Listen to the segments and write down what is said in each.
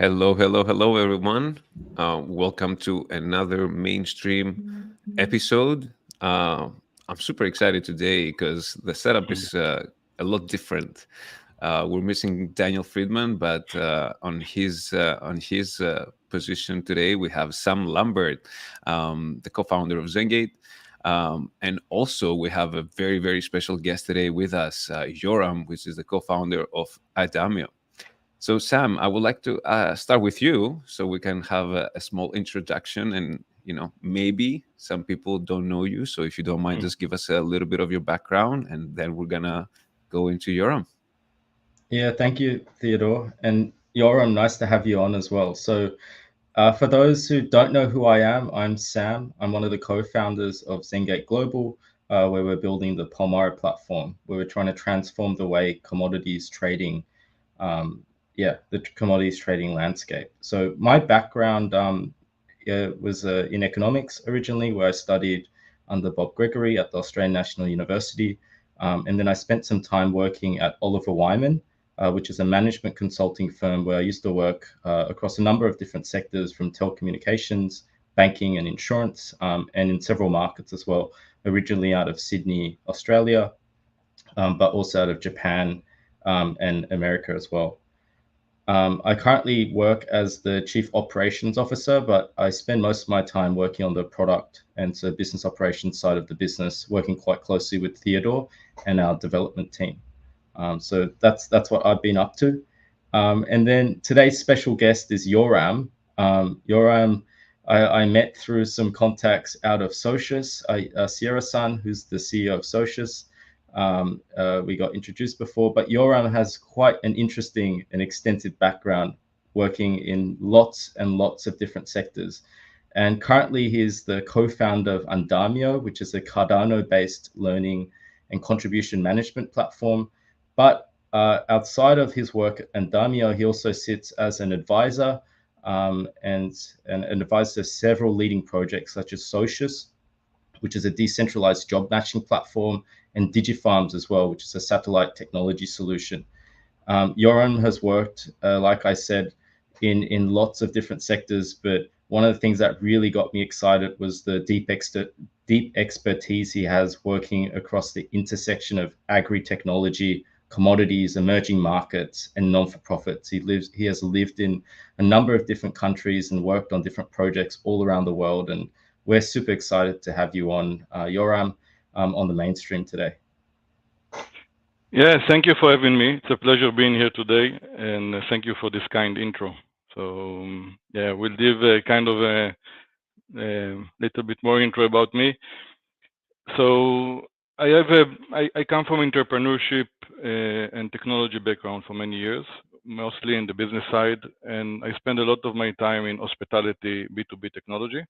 Hello, hello, hello, everyone. Welcome to another mainstream episode. I'm super excited today because the setup is a lot different. We're missing Daniel Friedman, but on his position today, we have Sam Lambert, the co-founder of ZenGate. And also, we have a very, very special guest today with us, Yoram, which is the co-founder of Andamio. So, Sam, I would like to start with you so we can have a small introduction. And, maybe some people don't know you. So, if you don't mind, just give us a little bit of your background and then we're going to go into Yoram. Yeah, thank you, Theodore. And Yoram, nice to have you on as well. So, for those who don't know who I am, I'm Sam. I'm one of the co-founders of ZenGate Global, where we're building the Palmyra platform, where we're trying to transform the way commodities trading, the commodities trading landscape. So my background was in economics originally, where I studied under Bob Gregory at the Australian National University. And then I spent some time working at Oliver Wyman, which is a management consulting firm where I used to work across a number of different sectors from telecommunications, banking and insurance, and in several markets as well, originally out of Sydney, Australia, but also out of Japan and America as well. I currently work as the Chief Operations Officer, but I spend most of my time working on the product and so business operations side of the business, working quite closely with Theodore and our development team. So that's what I've been up to. And then today's special guest is Yoram. Yoram, I met through some contacts out of Socius, Sierra-san, who's the CEO of Socius. We got introduced before, but Yoram has quite an interesting and extensive background working in lots and lots of different sectors. And currently he's the co-founder of Andamio, which is a Cardano-based learning and contribution management platform. But outside of his work at Andamio, he also sits as an advisor and advises several leading projects such as Socius, which is a decentralized job matching platform, and Digifarms as well, which is a satellite technology solution. Yoram has worked, like I said, in lots of different sectors, but one of the things that really got me excited was the deep expertise he has working across the intersection of agri-technology, commodities, emerging markets, and non-for-profits. He has lived in a number of different countries and worked on different projects all around the world. And we're super excited to have you on, Yoram, on the mainstream today. Yeah, thank you for having me. It's a pleasure being here today, and thank you for this kind intro. So yeah, we'll give a kind of a little bit more intro about me. So I come from entrepreneurship and technology background for many years, mostly in the business side, and I spend a lot of my time in hospitality B2B technology.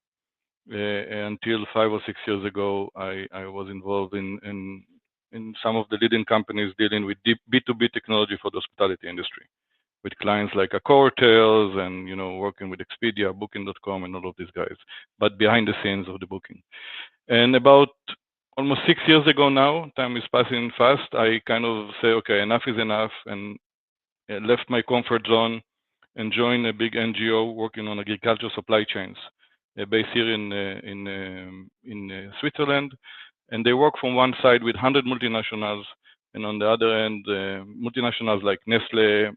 Until 5 or 6 years ago, I was involved in some of the leading companies dealing with B2B technology for the hospitality industry, with clients like Accor Hotels and working with Expedia, Booking.com, and all of these guys, but behind the scenes of the booking. And about almost 6 years ago now, time is passing fast. I kind of say, okay, enough is enough, and left my comfort zone and joined a big NGO working on agriculture supply chains, based here in Switzerland. And they work from one side with 100 multinationals, and on the other end, multinationals like Nestle,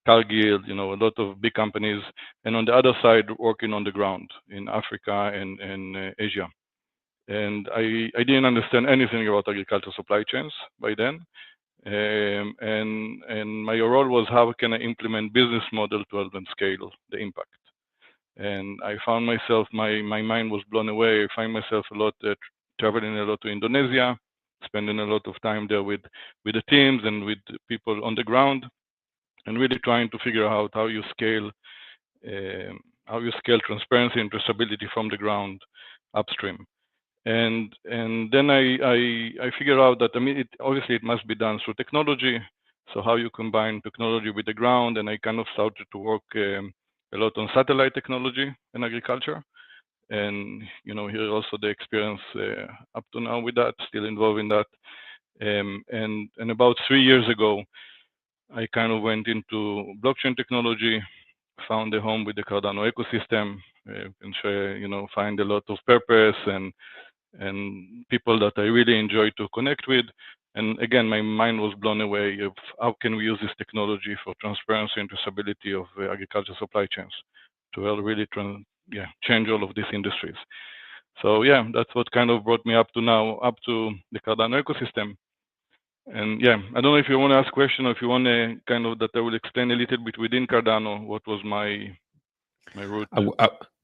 Cargill, a lot of big companies, and on the other side, working on the ground in Africa and Asia. And I didn't understand anything about agricultural supply chains by then. And my role was, how can I implement business model to help them scale the impact? And I found myself, my mind was blown away. I find myself a lot traveling a lot to Indonesia, spending a lot of time there with the teams and with people on the ground. and really trying to figure out how you scale transparency and traceability from the ground upstream. And then I figured out that, I mean, obviously it must be done through technology. So how you combine technology with the ground, and I kind of started to work a lot on satellite technology in agriculture. And here also the experience up to now with that, still involved in that. And about 3 years ago, I kind of went into blockchain technology, found a home with the Cardano ecosystem, and find a lot of purpose and people that I really enjoy to connect with. And again, my mind was blown away of how can we use this technology for transparency and traceability of agriculture supply chains to really change all of these industries. So yeah, that's what kind of brought me up to now, up to the Cardano ecosystem. And yeah, I don't know if you want to ask a question or if you want to kind of that I will explain a little bit within Cardano what was my route.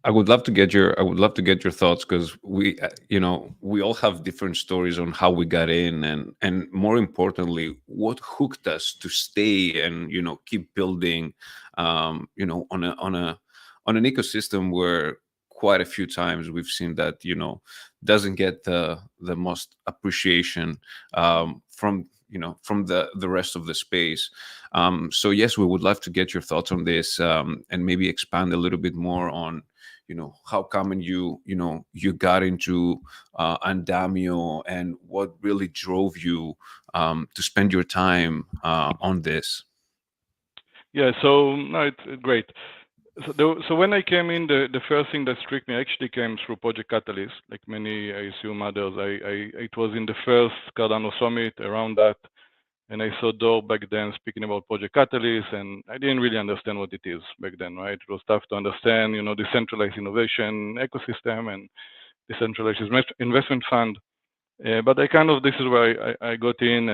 I would love to get your thoughts, because we all have different stories on how we got in, and more importantly, what hooked us to stay and keep building on an ecosystem where quite a few times we've seen that doesn't get the most appreciation from the rest of the space. So yes, we would love to get your thoughts on this, and maybe expand a little bit more on how come you got into Andamio, and what really drove you to spend your time on this. Yeah, so no, it's great. So when I came in, the first thing that struck me actually came through Project Catalyst, like many, I assume others. It was in the first Cardano Summit around that, and I saw Dor back then speaking about Project Catalyst, and I didn't really understand what it is back then, right? It was tough to understand, decentralized innovation ecosystem and decentralized investment fund. But this is where I got in,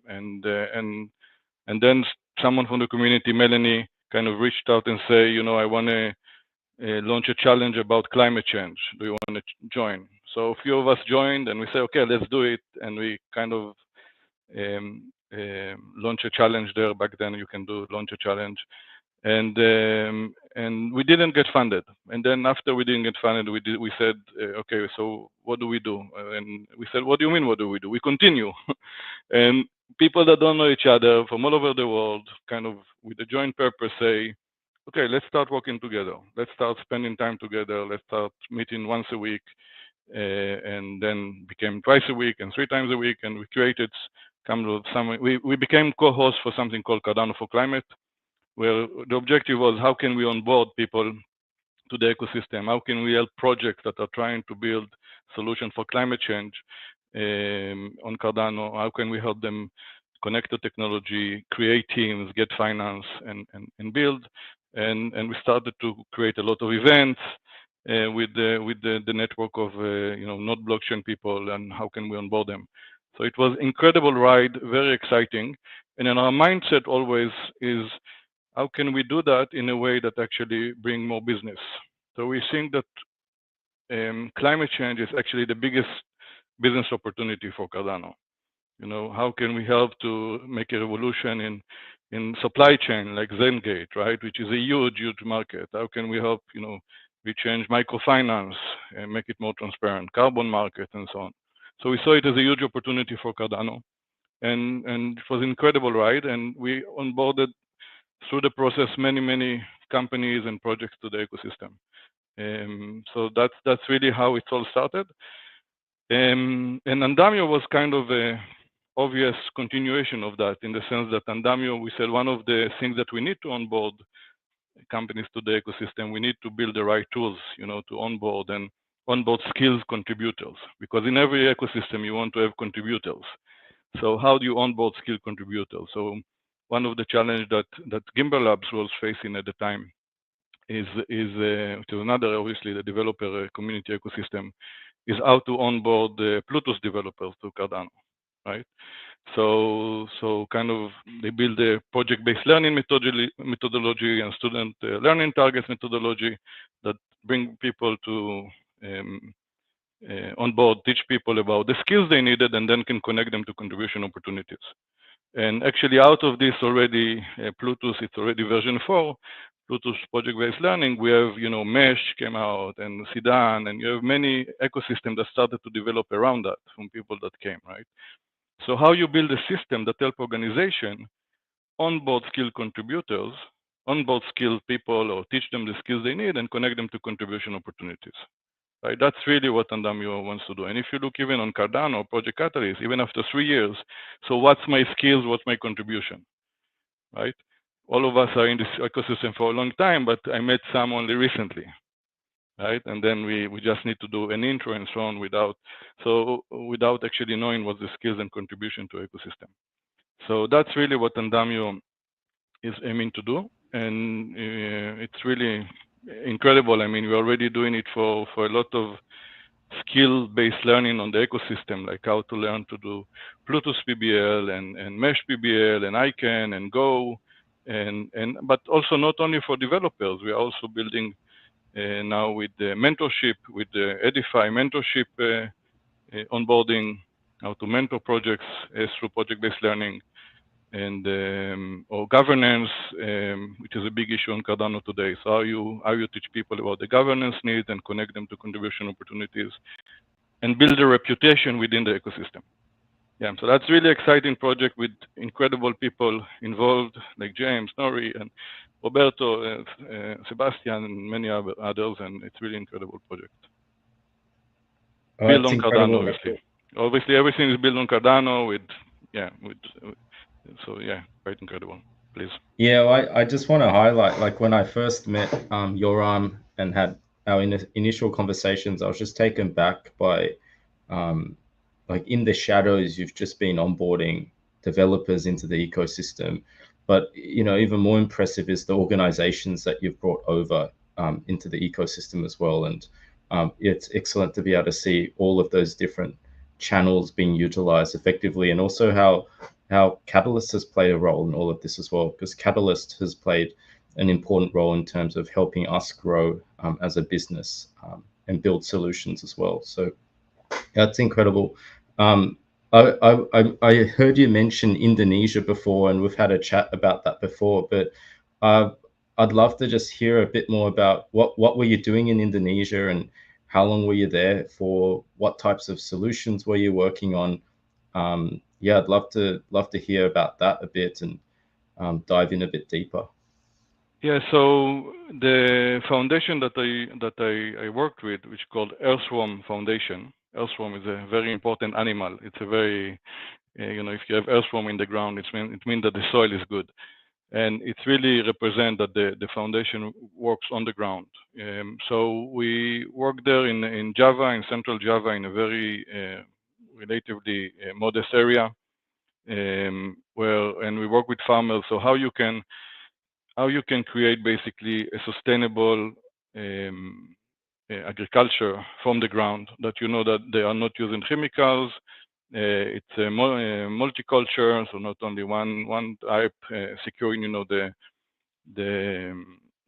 and then someone from the community, Melanie, kind of reached out and say, I want to launch a challenge about climate change. Do you want to join? So a few of us joined, and we said, okay, let's do it. And we kind of launch a challenge there. Back then, you can launch a challenge, and we didn't get funded. And then after we didn't get funded, we said, okay, so what do we do? And we said, what do you mean? What do we do? We continue. And people that don't know each other from all over the world, kind of with a joint purpose, say, okay, let's start working together. Let's start spending time together. Let's start meeting once a week, and then became twice a week and 3 times a week. And we created we became co-hosts for something called Cardano for Climate, where the objective was how can we onboard people to the ecosystem? How can we help projects that are trying to build solutions for climate change on Cardano? How can we help them connect to technology, create teams, get finance, and build? And we started to create a lot of events with the network of not blockchain people, and how can we onboard them? So it was incredible ride, very exciting. And then our mindset always is, how can we do that in a way that actually bring more business? So we think that climate change is actually the biggest business opportunity for Cardano. How can we help to make a revolution in supply chain like ZenGate, right? Which is a huge market. How can we help, we change microfinance and make it more transparent, carbon market, and so on. So we saw it as a huge opportunity for Cardano, and it was an incredible ride. And we onboarded through the process many companies and projects to the ecosystem. So that's really how it all started. And Andamio was kind of a obvious continuation of that, in the sense that Andamio, we said one of the things that we need to onboard companies to the ecosystem, we need to build the right tools, to onboard and onboard skills contributors, because in every ecosystem you want to have contributors. So how do you onboard skill contributors? So one of the challenges that Gimber Labs was facing at the time is to another, obviously, the developer community ecosystem, is how to onboard the Plutus developers to Cardano, right? So kind of they build a project-based learning methodology and student learning targets methodology that bring people to on board, teach people about the skills they needed, and then can connect them to contribution opportunities. And actually out of this already, Plutus, it's already version 4, Plutus project-based learning, we have, Mesh came out and Sidan, and you have many ecosystems that started to develop around that from people that came, right? So how you build a system that help organization onboard skilled contributors, onboard skilled people, or teach them the skills they need and connect them to contribution opportunities. Right? That's really what Andamio wants to do. And if you look even on Cardano, Project Catalyst, even after 3 years, so what's my skills, what's my contribution, right? All of us are in this ecosystem for a long time, but I met some only recently, right? And then we just need to do an intro and so on without actually knowing what the skills and contribution to ecosystem. So that's really what Andamio is aiming to do. And it's really incredible. I mean, we're already doing it for a lot of skill-based learning on the ecosystem, like how to learn to do Plutus PBL and Mesh PBL and ICANN and Go, but also not only for developers. We are also building now with the mentorship, with the Edify mentorship onboarding, how to mentor projects through project-based learning, and or governance, which is a big issue on Cardano today. So how you teach people about the governance needs and connect them to contribution opportunities, and build a reputation within the ecosystem. Yeah, so that's really exciting project with incredible people involved, like James, Nori, and Roberto, Sebastian, and many others, and it's really incredible project. Built on Cardano, obviously. Obviously, everything is built on Cardano so yeah, quite incredible. Please. Yeah, well, I just want to highlight, like when I first met Yoram and had our initial conversations, I was just taken back by, like in the shadows, you've just been onboarding developers into the ecosystem. But, even more impressive is the organizations that you've brought over into the ecosystem as well. And it's excellent to be able to see all of those different channels being utilized effectively, and also how Catalyst has played a role in all of this as well, because Catalyst has played an important role in terms of helping us grow as a business and build solutions as well. So that's incredible. I heard you mention Indonesia before, and we've had a chat about that before, but I'd love to just hear a bit more about what were you doing in Indonesia, and how long were you there for? What types of solutions were you working on? Yeah, I'd love to hear about that a bit and dive in a bit deeper. Yeah, so the foundation that I worked with, which is called Earthworm Foundation. Earthworm is a very important animal. It's a very, if you have earthworm in the ground, it means that the soil is good. And it really represents that the foundation works on the ground. So we work there in Java, in central Java, in a very relatively modest area, and we work with farmers. So how you can create basically a sustainable agriculture from the ground, that that they are not using chemicals. It's a multiculture, so not only one type, securing the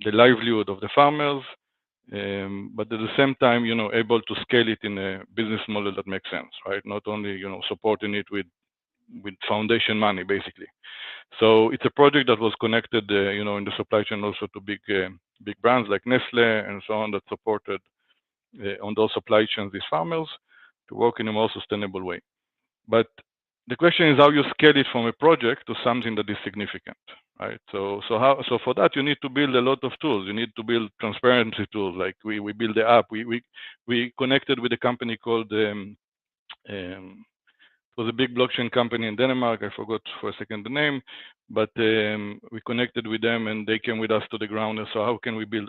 livelihood of the farmers, but at the same time able to scale it in a business model that makes sense, right? Not only supporting it with foundation money basically. So it's a project that was connected in the supply chain also to big brands like Nestle and so on, that supported on those supply chains these farmers to work in a more sustainable way. But the question is how you scale it from a project to something that is significant, right? So for that you need to build a lot of tools. You need to build transparency tools, like we build the app. We connected with a company called it was a big blockchain company in Denmark. I forgot for a second the name, but we connected with them and they came with us to the ground. And so how can we build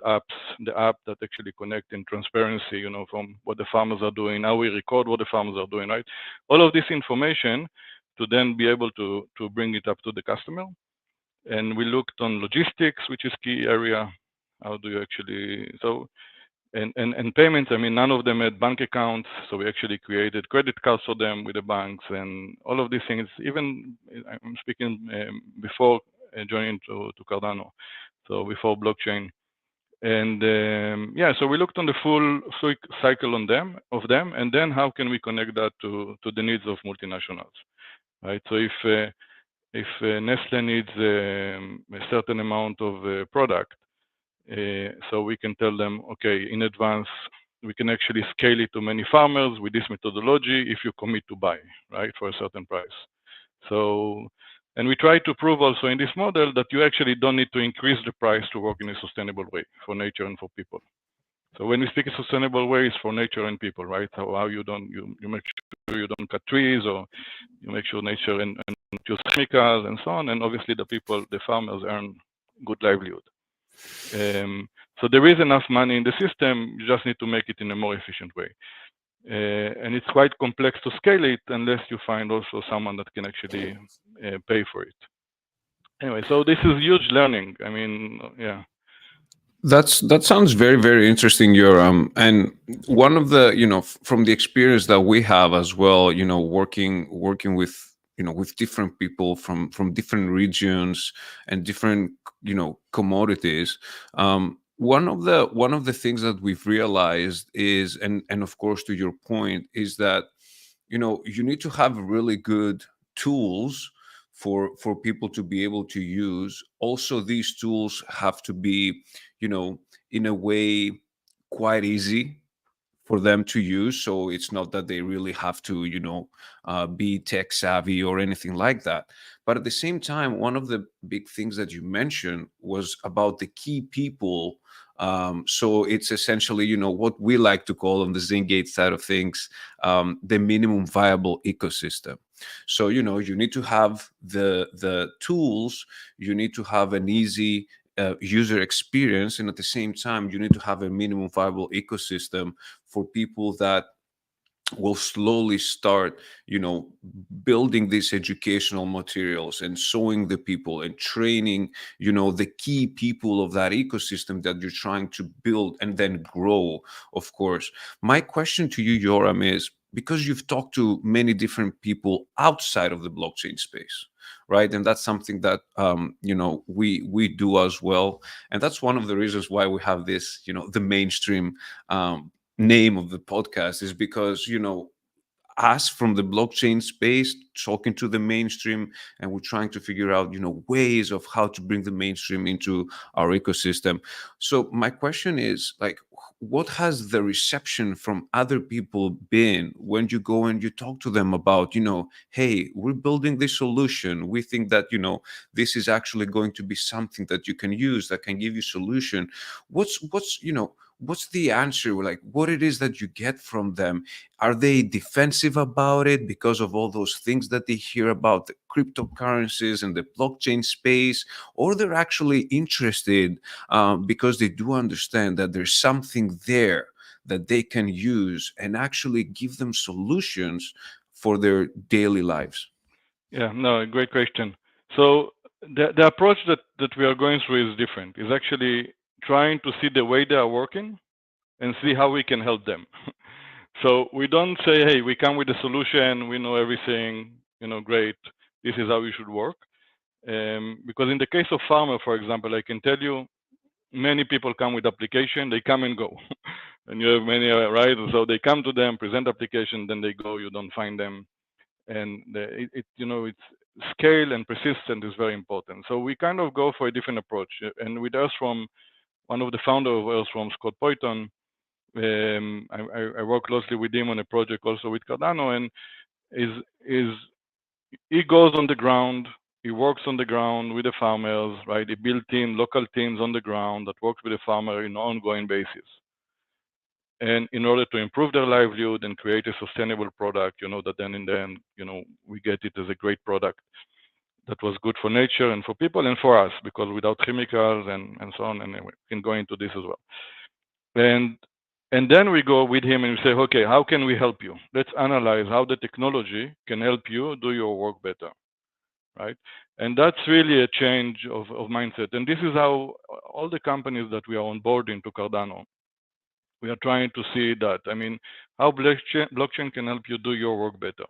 the app that actually connect in transparency, from what the farmers are doing, how we record what the farmers are doing, right? All of this information to then be able to bring it up to the customer. And we looked on logistics, which is key area. How do you actually, and payments, I mean, none of them had bank accounts, so we actually created credit cards for them with the banks and all of these things. Even I'm speaking before joining to Cardano, so before blockchain. And so we looked on the full cycle of them, and then how can we connect that to the needs of multinationals, right? So if Nestle needs a certain amount of product, so we can tell them, okay, in advance, we can actually scale it to many farmers with this methodology if you commit to buy, right, for a certain price. So, and we try to prove also in this model that you actually don't need to increase the price to work in a sustainable way for nature and for people. So when we speak a sustainable way, it's for nature and people, right? How you don't, you make sure you don't cut trees, or you make sure nature and use chemicals and so on. And obviously the people, the farmers earn good livelihood. So there is enough money in the system, you just need to make it in a more efficient way. And it's quite complex to scale it unless you find also someone that can actually pay for it. Anyway, so this is huge learning. I mean, yeah. That sounds very, very interesting, Yoram. And one of the, from the experience that we have as well, working with, with different people from different regions and different, commodities. One of the things that we've realized is, and of course, to your point, is that, you need to have really good tools for people to be able to use. Also, these tools have to be, in a way, quite easy for them to use. So it's not that they really have to, be tech savvy or anything like that. But at the same time, one of the big things that you mentioned was about the key people. So it's essentially, what we like to call on the ZenGate side of things, the minimum viable ecosystem. So, you need to have the tools, you need to have an easy user experience, and at the same time, you need to have a minimum viable ecosystem for people that will slowly start, building these educational materials and showing the people and training, the key people of that ecosystem that you're trying to build and then grow, of course. My question to you, Yoram, is, because you've talked to many different people outside of the blockchain space, right? And that's something that we do as well, and that's one of the reasons why we have this, the mainstream name of the podcast, is because, us from the blockchain space talking to the mainstream, and we're trying to figure out, ways of how to bring the mainstream into our ecosystem. So my question is, like, what has the reception from other people been when you go and you talk to them about, hey, we're building this solution, we think that, this is actually going to be something that you can use, that can give you solution. What's the answer? Like, what it is that you get from them? Are they defensive about it because of all those things that they hear about the cryptocurrencies and the blockchain space, or they're actually interested because they do understand that there's something there that they can use and actually give them solutions for their daily lives? Yeah, no, great question. So the approach that we are going through is different. Is actually trying to see the way they are working and see how we can help them. So we don't say, hey, we come with a solution, we know everything, great, this is how you should work. Because in the case of farmer, for example, I can tell you, many people come with application, they come and go. And you have many, right? So they come to them, present application, then they go, you don't find them. And it's scale and persistent is very important. So we kind of go for a different approach. And with Earthworm, one of the founders of Earthworm, Scott Poyton, I work closely with him on a project also with Cardano, and he goes on the ground, he works on the ground with the farmers, right? He built local teams on the ground that works with the farmer in an ongoing basis. And in order to improve their livelihood and create a sustainable product, that then in the end, we get it as a great product that was good for nature and for people and for us, because without chemicals and so on, and we can go into this as well. And then we go with him and we say, okay, how can we help you? Let's analyze how the technology can help you do your work better, right? And that's really a change of mindset. And this is how all the companies that we are onboarding to Cardano, we are trying to see that, how blockchain can help you do your work better,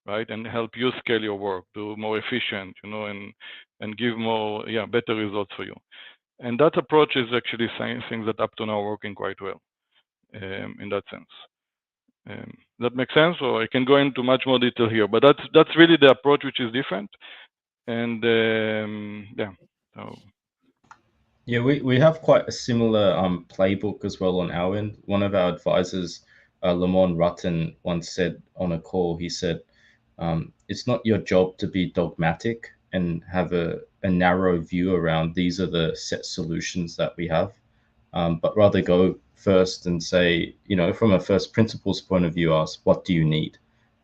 right? And help you scale your work, do more efficient, and give more, better results for you. And that approach is actually things that up to now are working quite well in that sense. That makes sense? Or I can go into much more detail here, but that's really the approach which is different. And yeah, so Yeah, we have quite a similar playbook as well on our end. One of our advisors, Lamont Rutten, once said on a call, he said, it's not your job to be dogmatic and have a narrow view around these are the set solutions that we have, but rather go first and say, you know, from a first principles point of view, ask, what do you need?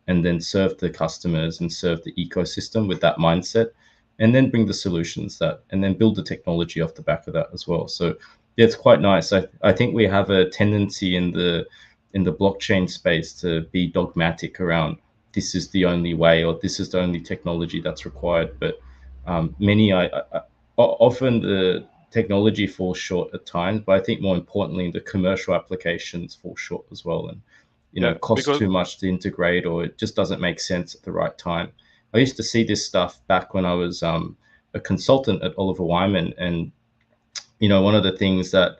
And then serve the customers and serve the ecosystem with that mindset, and then bring the solutions that, and then build the technology off the back of that as well. So yeah, it's quite nice. I think we have a tendency in the blockchain space to be dogmatic around this is the only way or this is the only technology that's required. But often the technology falls short at times, but I think more importantly, the commercial applications fall short as well, and yeah, cost because too much to integrate, or it just doesn't make sense at the right time. I used to see this stuff back when I was a consultant at Oliver Wyman, and one of the things that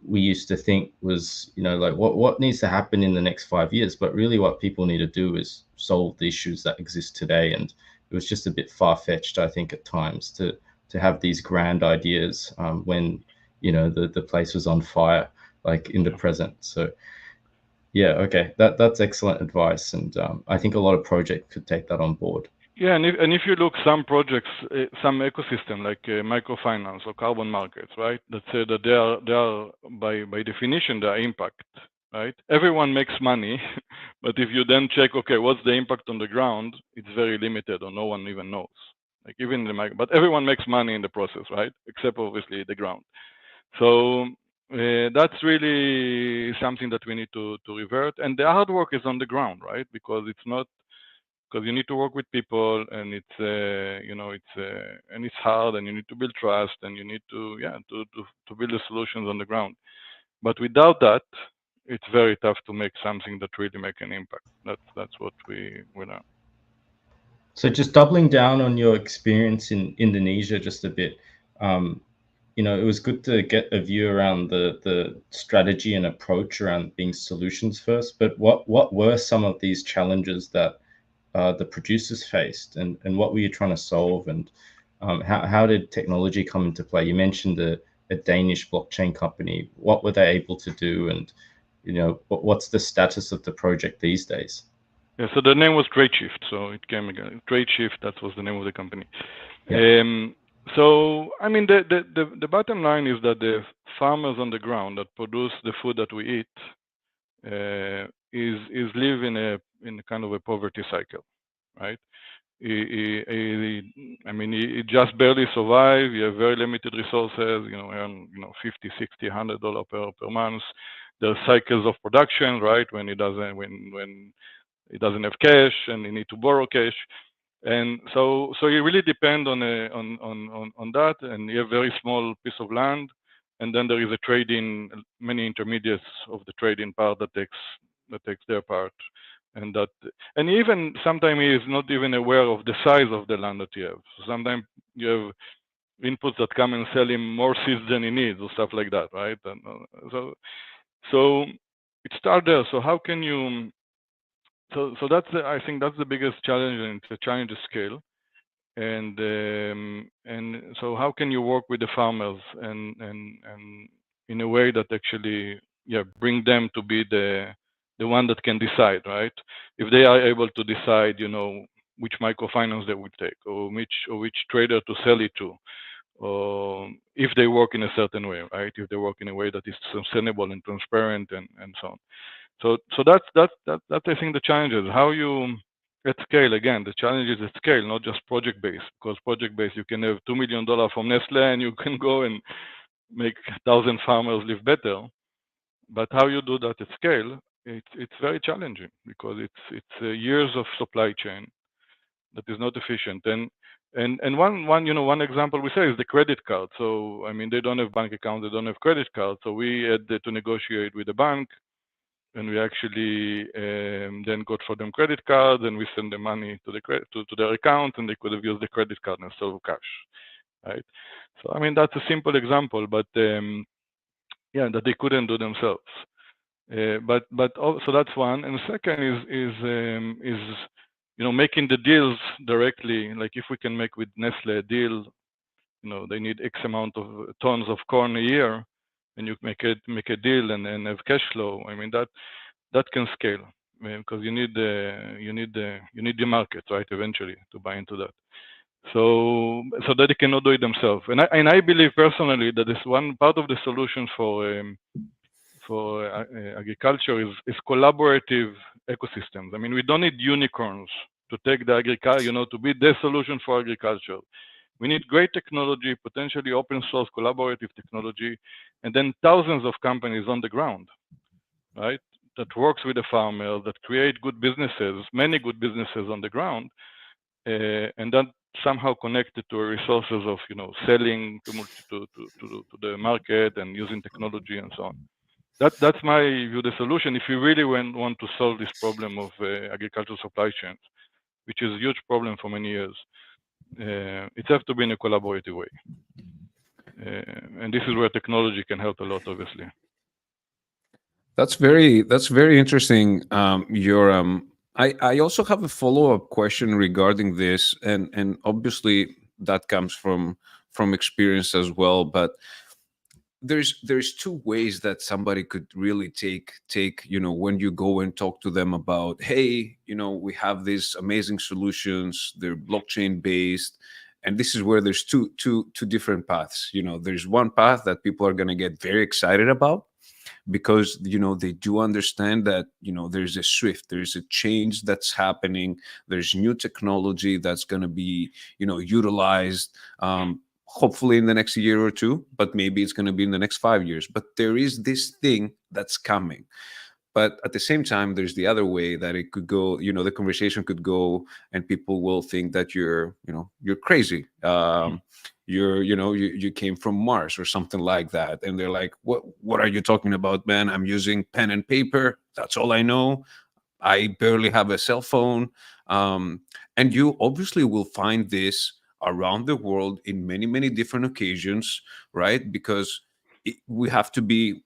we used to think was like what needs to happen in the next 5 years, but really what people need to do is solve the issues that exist today. And it was just a bit far-fetched, I think, at times to have these grand ideas when the place was on fire, like in the present. So yeah, okay, that's excellent advice, and I think a lot of projects could take that on board. yeah, and if you look some projects, some ecosystem like microfinance or carbon markets, right? That say that they are by definition they are impact, right? Everyone makes money, but if you then check, okay, what's the impact on the ground? It's very limited, or no one even knows. Like even but everyone makes money in the process, right? Except obviously the ground. So that's really something that we need to revert. And the hard work is on the ground, right? Because it's not. Because you need to work with people, and it's and it's hard, and you need to build trust, and you need to build the solutions on the ground. But without that, it's very tough to make something that really make an impact. That's what we know. So just doubling down on your experience in Indonesia just a bit, it was good to get a view around the strategy and approach around being solutions first. But what were some of these challenges that the producers faced, and what were you trying to solve, and how did technology come into play? You mentioned a Danish blockchain company. What were they able to do, and what's the status of the project these days? Yeah, so the name was Great Shift, so it came again. Great Shift, that was the name of the company. Yeah. So I mean, the bottom line is that the farmers on the ground that produce the food that we eat is live in a kind of a poverty cycle, right? I mean, he just barely survive. You have very limited resources. Earn $50, $60, $100 per month. There are cycles of production, right? When he doesn't have cash and he need to borrow cash, and so you really depend on that, and you have very small piece of land, and then there is a trading, many intermediates of the trading part that takes their part, and even sometimes he is not even aware of the size of the land that you have. So sometimes you have inputs that come and sell him more seeds than he needs or stuff like that, right? And so it starts there. So how can you? So I think that's the biggest challenge, and it's a challenge to scale. And so how can you work with the farmers and in a way that actually bring them to be the one that can decide, right? If they are able to decide, which microfinance they would take, or which trader to sell it to, or if they work in a certain way, right? If they work in a way that is sustainable and transparent and so on. So that's I think the challenge is how you at scale. Again, the challenge is at scale, not just project based. Because project based, you can have $2 million from Nestle, and you can go and make 1,000 farmers live better. But how you do that at scale, it's very challenging, because it's years of supply chain that is not efficient. And one example we say is the credit card. So I mean, they don't have bank accounts, they don't have credit cards. So we had to negotiate with the bank, and we actually then got for them credit cards, and we send the money to their account, and they could have used the credit card instead of cash, right? So I mean, that's a simple example, but that they couldn't do themselves. So that's one. And the second is making the deals directly. Like if we can make with Nestle a deal, they need X amount of tons of corn a year, and you make a deal and have cash flow. I mean that can scale, because you need the market, right, eventually to buy into that. So that they cannot do it themselves. And I believe personally that this one part of the solution for agriculture is collaborative ecosystems. I mean, we don't need unicorns to take the agriculture, to be the solution for agriculture. We need great technology, potentially open source collaborative technology, and then thousands of companies on the ground, right? That works with the farmer, that create good businesses, many good businesses on the ground, and then somehow connected to resources of selling to the market and using technology and so on. That's my view, the solution, if you really want to solve this problem of agricultural supply chains, which is a huge problem for many years. It has to be in a collaborative way. And this is where technology can help a lot, obviously. That's very interesting, Yoram. I also have a follow-up question regarding this, and obviously that comes from experience as well. But there's two ways that somebody could really take when you go and talk to them about, hey, we have these amazing solutions, they're blockchain based, and this is where there's two different paths. There's one path that people are going to get very excited about, because they do understand that there's a shift, there's a change that's happening, there's new technology that's going to be utilized, hopefully in the next year or two, but maybe it's going to be in the next 5 years. But there is this thing that's coming. But at the same time, there's the other way that it could go. The conversation could go, and people will think that you're crazy. You came from Mars or something like that, and they're like, what are you talking about, man? I'm using pen and paper. That's all I know. I barely have a cell phone. And you obviously will find this around the world in many, many different occasions, right? Because we have to be,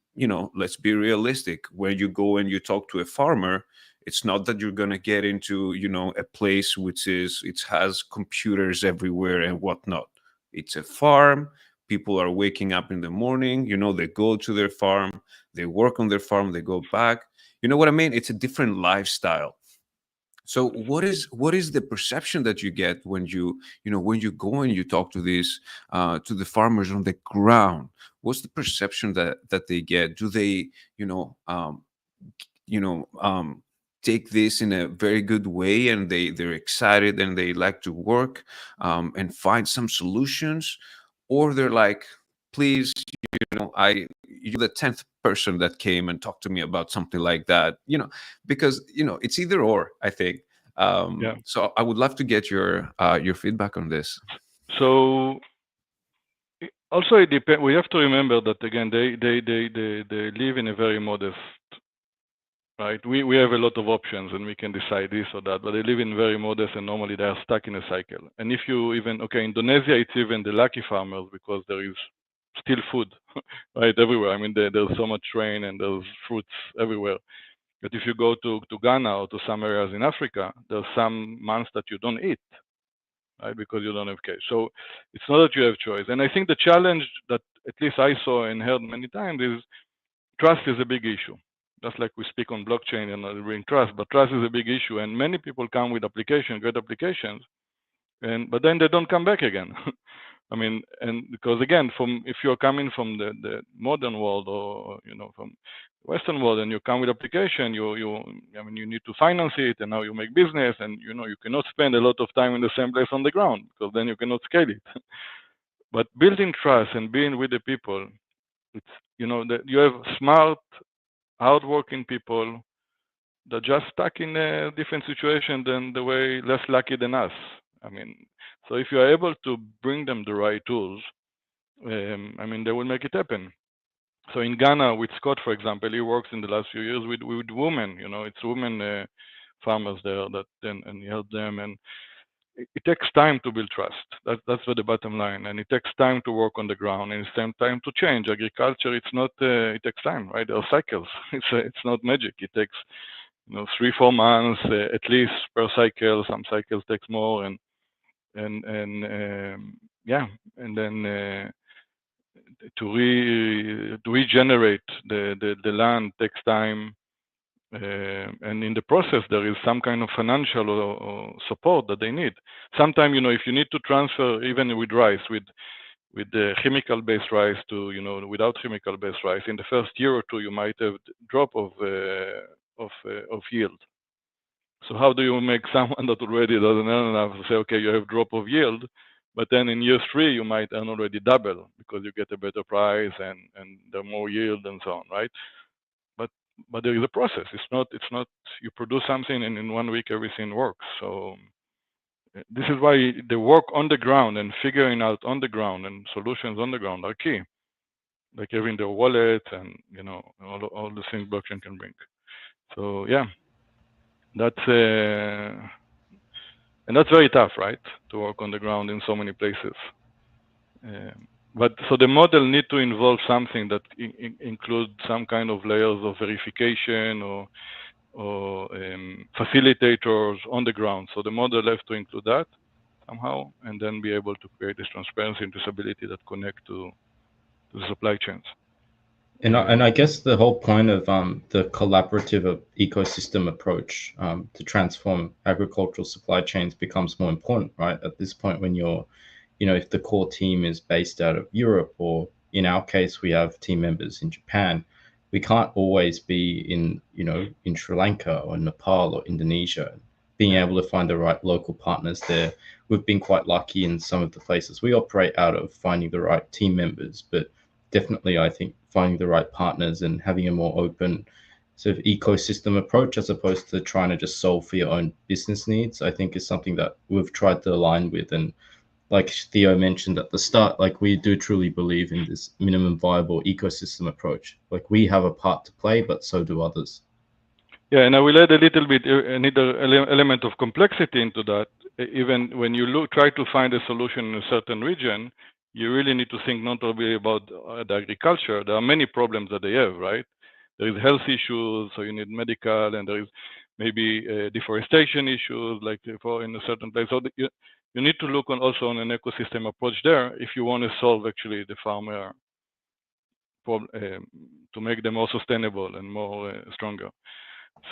let's be realistic. When you go and you talk to a farmer, it's not that you're going to get into, a place which it has computers everywhere and whatnot. It's a farm. People are waking up in the morning, they go to their farm, they work on their farm, they go back. You know what I mean? It's a different lifestyle. So what is the perception that you get when you go and you talk to to the farmers on the ground? What's the perception that they get? Do they take this in a very good way, and they're excited and they like to work and find some solutions, or they're like, please, you're the 10th person that came and talked to me about something like that, because it's either or, I think. Yeah. So I would love to get your feedback on this. So also it depends. We have to remember that again, they live in a very modest, right? We have a lot of options and we can decide this or that, but they live in very modest, and normally they are stuck in a cycle. And if you even Indonesia, it's even the lucky farmers, because there is still food, right, everywhere. I mean, there's so much rain and there's fruits everywhere. But if you go to Ghana or to some areas in Africa, there's some months that you don't eat, right, because you don't have cash. So it's not that you have choice. And I think the challenge that at least I saw and heard many times is trust is a big issue. Just like we speak on blockchain and bring trust, but trust is a big issue. And many people come with great applications, but then they don't come back again. I mean, and because again, if you're coming from the modern world, or from Western world, and you come with application, you need to finance it, and now you make business, and you cannot spend a lot of time in the same place on the ground, because then you cannot scale it. But building trust and being with the people, it's that you have smart, hardworking people that just stuck in a different situation than the way less lucky than us. I mean, so if you are able to bring them the right tools, they will make it happen. So in Ghana, with Scott, for example, he works in the last few years with women. It's women farmers there and he helps them. And it takes time to build trust. That's the bottom line. And it takes time to work on the ground, and it's time to change. Agriculture, it's not. It takes time, right? There are cycles. It's not magic. It takes 3-4 months at least per cycle. Some cycles takes more, and yeah, and then to regenerate the land takes time, and in the process there is some kind of financial or support that they need. Sometimes, if you need to transfer, even with rice, with the chemical-based rice to, without chemical-based rice, in the first year or two, you might have drop of yield. So how do you make someone that already doesn't earn enough to say, okay, you have drop of yield, but then in year 3 you might earn already double because you get a better price and the more yield and so on, right? But there is a process. It's not you produce something and in 1 week everything works. So this is why the work on the ground and figuring out on the ground and solutions on the ground are key, like having the wallet and all the things blockchain can bring. So yeah, that's and that's very tough, right? To work on the ground in so many places. But so the model need to involve something that includes some kind of layers of verification or facilitators on the ground. So the model has to include that somehow, and then be able to create this transparency and traceability that connect to the supply chains. And I guess the whole point of the collaborative ecosystem approach to transform agricultural supply chains becomes more important, right? At this point, when you're, if the core team is based out of Europe, or in our case, we have team members in Japan, we can't always be in, in Sri Lanka or Nepal or Indonesia. Being able to find the right local partners there, we've been quite lucky in some of the places we operate out of, finding the right team members, but definitely, I think finding the right partners and having a more open sort of ecosystem approach, as opposed to trying to just solve for your own business needs, I think is something that we've tried to align with. And like Theo mentioned at the start, like we do truly believe in this minimum viable ecosystem approach. Like we have a part to play, but so do others. Yeah, and I will add a little bit another element of complexity into that. Even when you try to find a solution in a certain region, you really need to think not only about the agriculture. There are many problems that they have, right? There is health issues, so you need medical, and there is maybe deforestation issues, like for in a certain place. So you need to look also on an ecosystem approach there if you want to solve actually the farmer problem, to make them more sustainable and more stronger.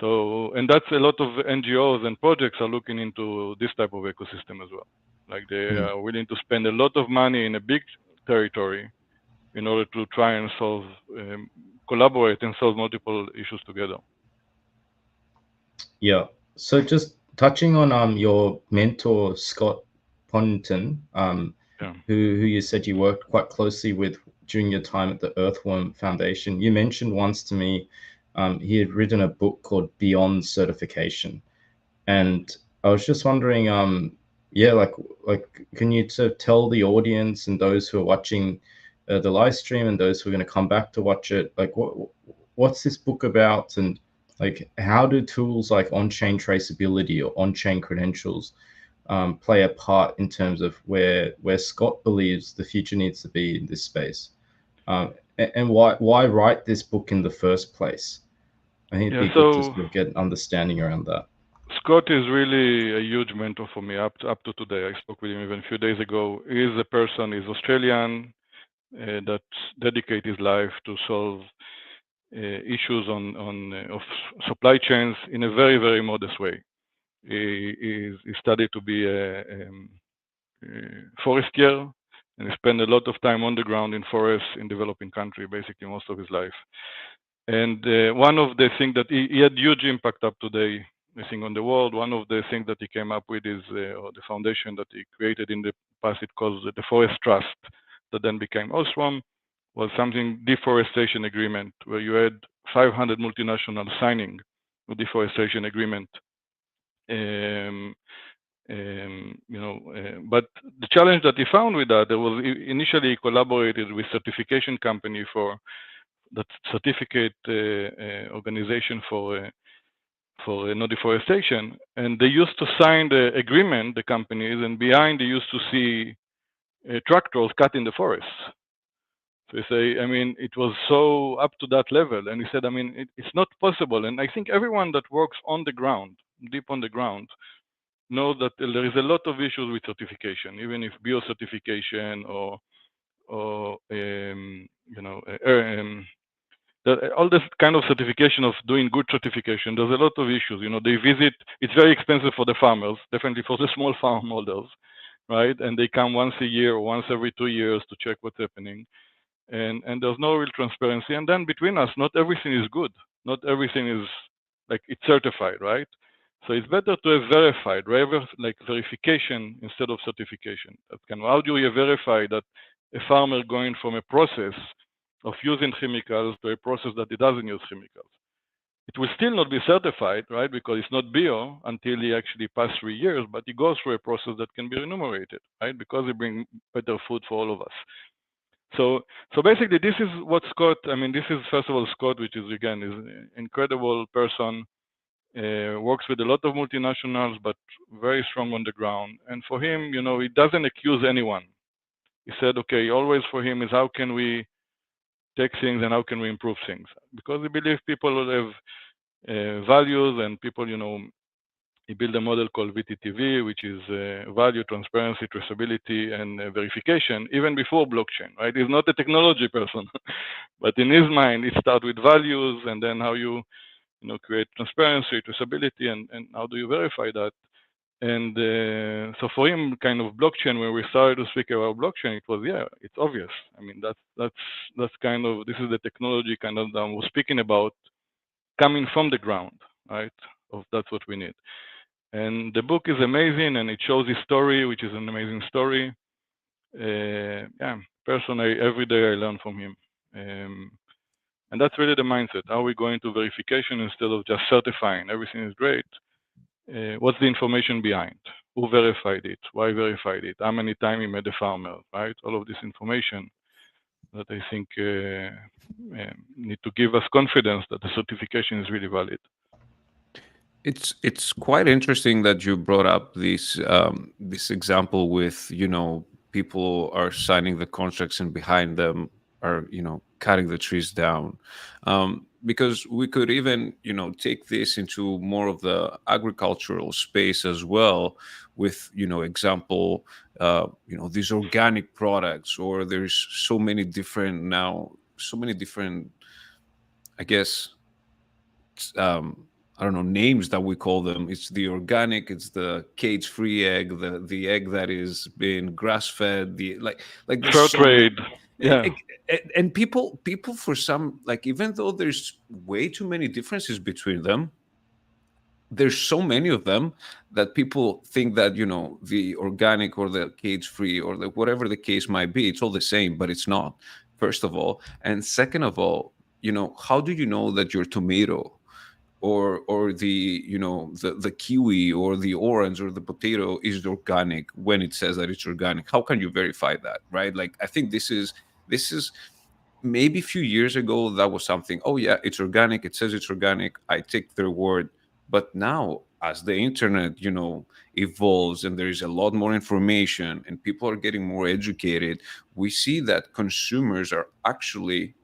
So, and that's a lot of NGOs and projects are looking into this type of ecosystem as well. Like they are willing to spend a lot of money in a big territory in order to try and solve, collaborate and solve multiple issues together. Yeah. So just touching on your mentor, Scott Ponnington, who you said you worked quite closely with during your time at the Earthworm Foundation. You mentioned once to me he had written a book called Beyond Certification. And I was just wondering, yeah, like can you sort of tell the audience and those who are watching the live stream and those who are going to come back to watch it, like what's this book about, and like how do tools like on-chain traceability or on-chain credentials play a part in terms of where Scott believes the future needs to be in this space, and why write this book in the first place? I think it'd be good to sort of get an understanding around that. Scott is really a huge mentor for me up to today. I spoke with him even a few days ago. He is a person, he's Australian, that dedicates his life to solve issues of supply chains in a very, very modest way. He studied to be a forestier, and he spent a lot of time on the ground in forests in developing country, basically most of his life. And one of the things that he had huge impact up today, I think, on the world. One of the things that he came up with is the foundation that he created in the past. It calls the Forest Trust, that then became Osram, was something deforestation agreement, where you had 500 multinationals signing a deforestation agreement. But the challenge that he found with that, there was initially he collaborated with certification company for that certificate organization for no deforestation, and they used to sign the agreement, the companies, and behind they used to see tractors cutting the forests. So he say, I mean, it was so up to that level, and he said, I mean, it's not possible. And I think everyone that works on the ground, deep on the ground, know that there is a lot of issues with certification, even if biocertification or all this kind of certification of doing good certification. There's a lot of issues. They visit. It's very expensive for the farmers, definitely for the small farm holders, right? And they come once a year or once every 2 years to check what's happening. And there's no real transparency. And then between us, not everything is good. Not everything is like it's certified, right? So it's better to have verified, like verification instead of certification. How do you verify that a farmer going from a process of using chemicals to a process that it doesn't use chemicals? It will still not be certified, right? Because it's not bio until he actually passed 3 years, but he goes through a process that can be remunerated, right? Because it brings better food for all of us. So basically, this is what Scott. I mean, this is first of all Scott, which is again is an incredible person. Works with a lot of multinationals, but very strong on the ground. And for him, he doesn't accuse anyone. He said, okay, always for him is how can we take things and how can we improve things? Because he believes people have values and people, he built a model called VTTV, which is value, transparency, traceability, and verification, even before blockchain, right? He's not a technology person, but in his mind, it starts with values and then how you create transparency, traceability, and how do you verify that? And so for him, kind of blockchain, when we started to speak about blockchain, it was, it's obvious. I mean, that's kind of, this is the technology kind of that I was speaking about coming from the ground, right? That's what we need. And the book is amazing, and it shows his story, which is an amazing story. Personally, every day I learn from him. And that's really the mindset. How are we going to verification instead of just certifying everything is great? What's the information behind? Who verified it? Why verified it? How many times he met the farmer, right? All of this information that I think need to give us confidence that the certification is really valid. It's quite interesting that you brought up this example with people are signing the contracts and behind them are cutting the trees down, because we could even take this into more of the agricultural space as well with example these organic products, or there's so many different I guess I don't know names that we call them. It's the organic, it's the cage-free egg, the egg that is being grass-fed, the like there's Fair so trade, many, and people for some, like, even though there's way too many differences between them, there's so many of them that people think that the organic or the cage-free or the whatever the case might be, it's all the same, but it's not. First of all, and second of all, how do you know that your tomato or the the kiwi or the orange or the potato is organic when it says that it's organic? How can you verify that, right? Like, I think this is maybe a few years ago that was something, oh yeah, it's organic, it says it's organic, I take their word. But now, as the internet evolves and there is a lot more information and people are getting more educated, we see that consumers are actually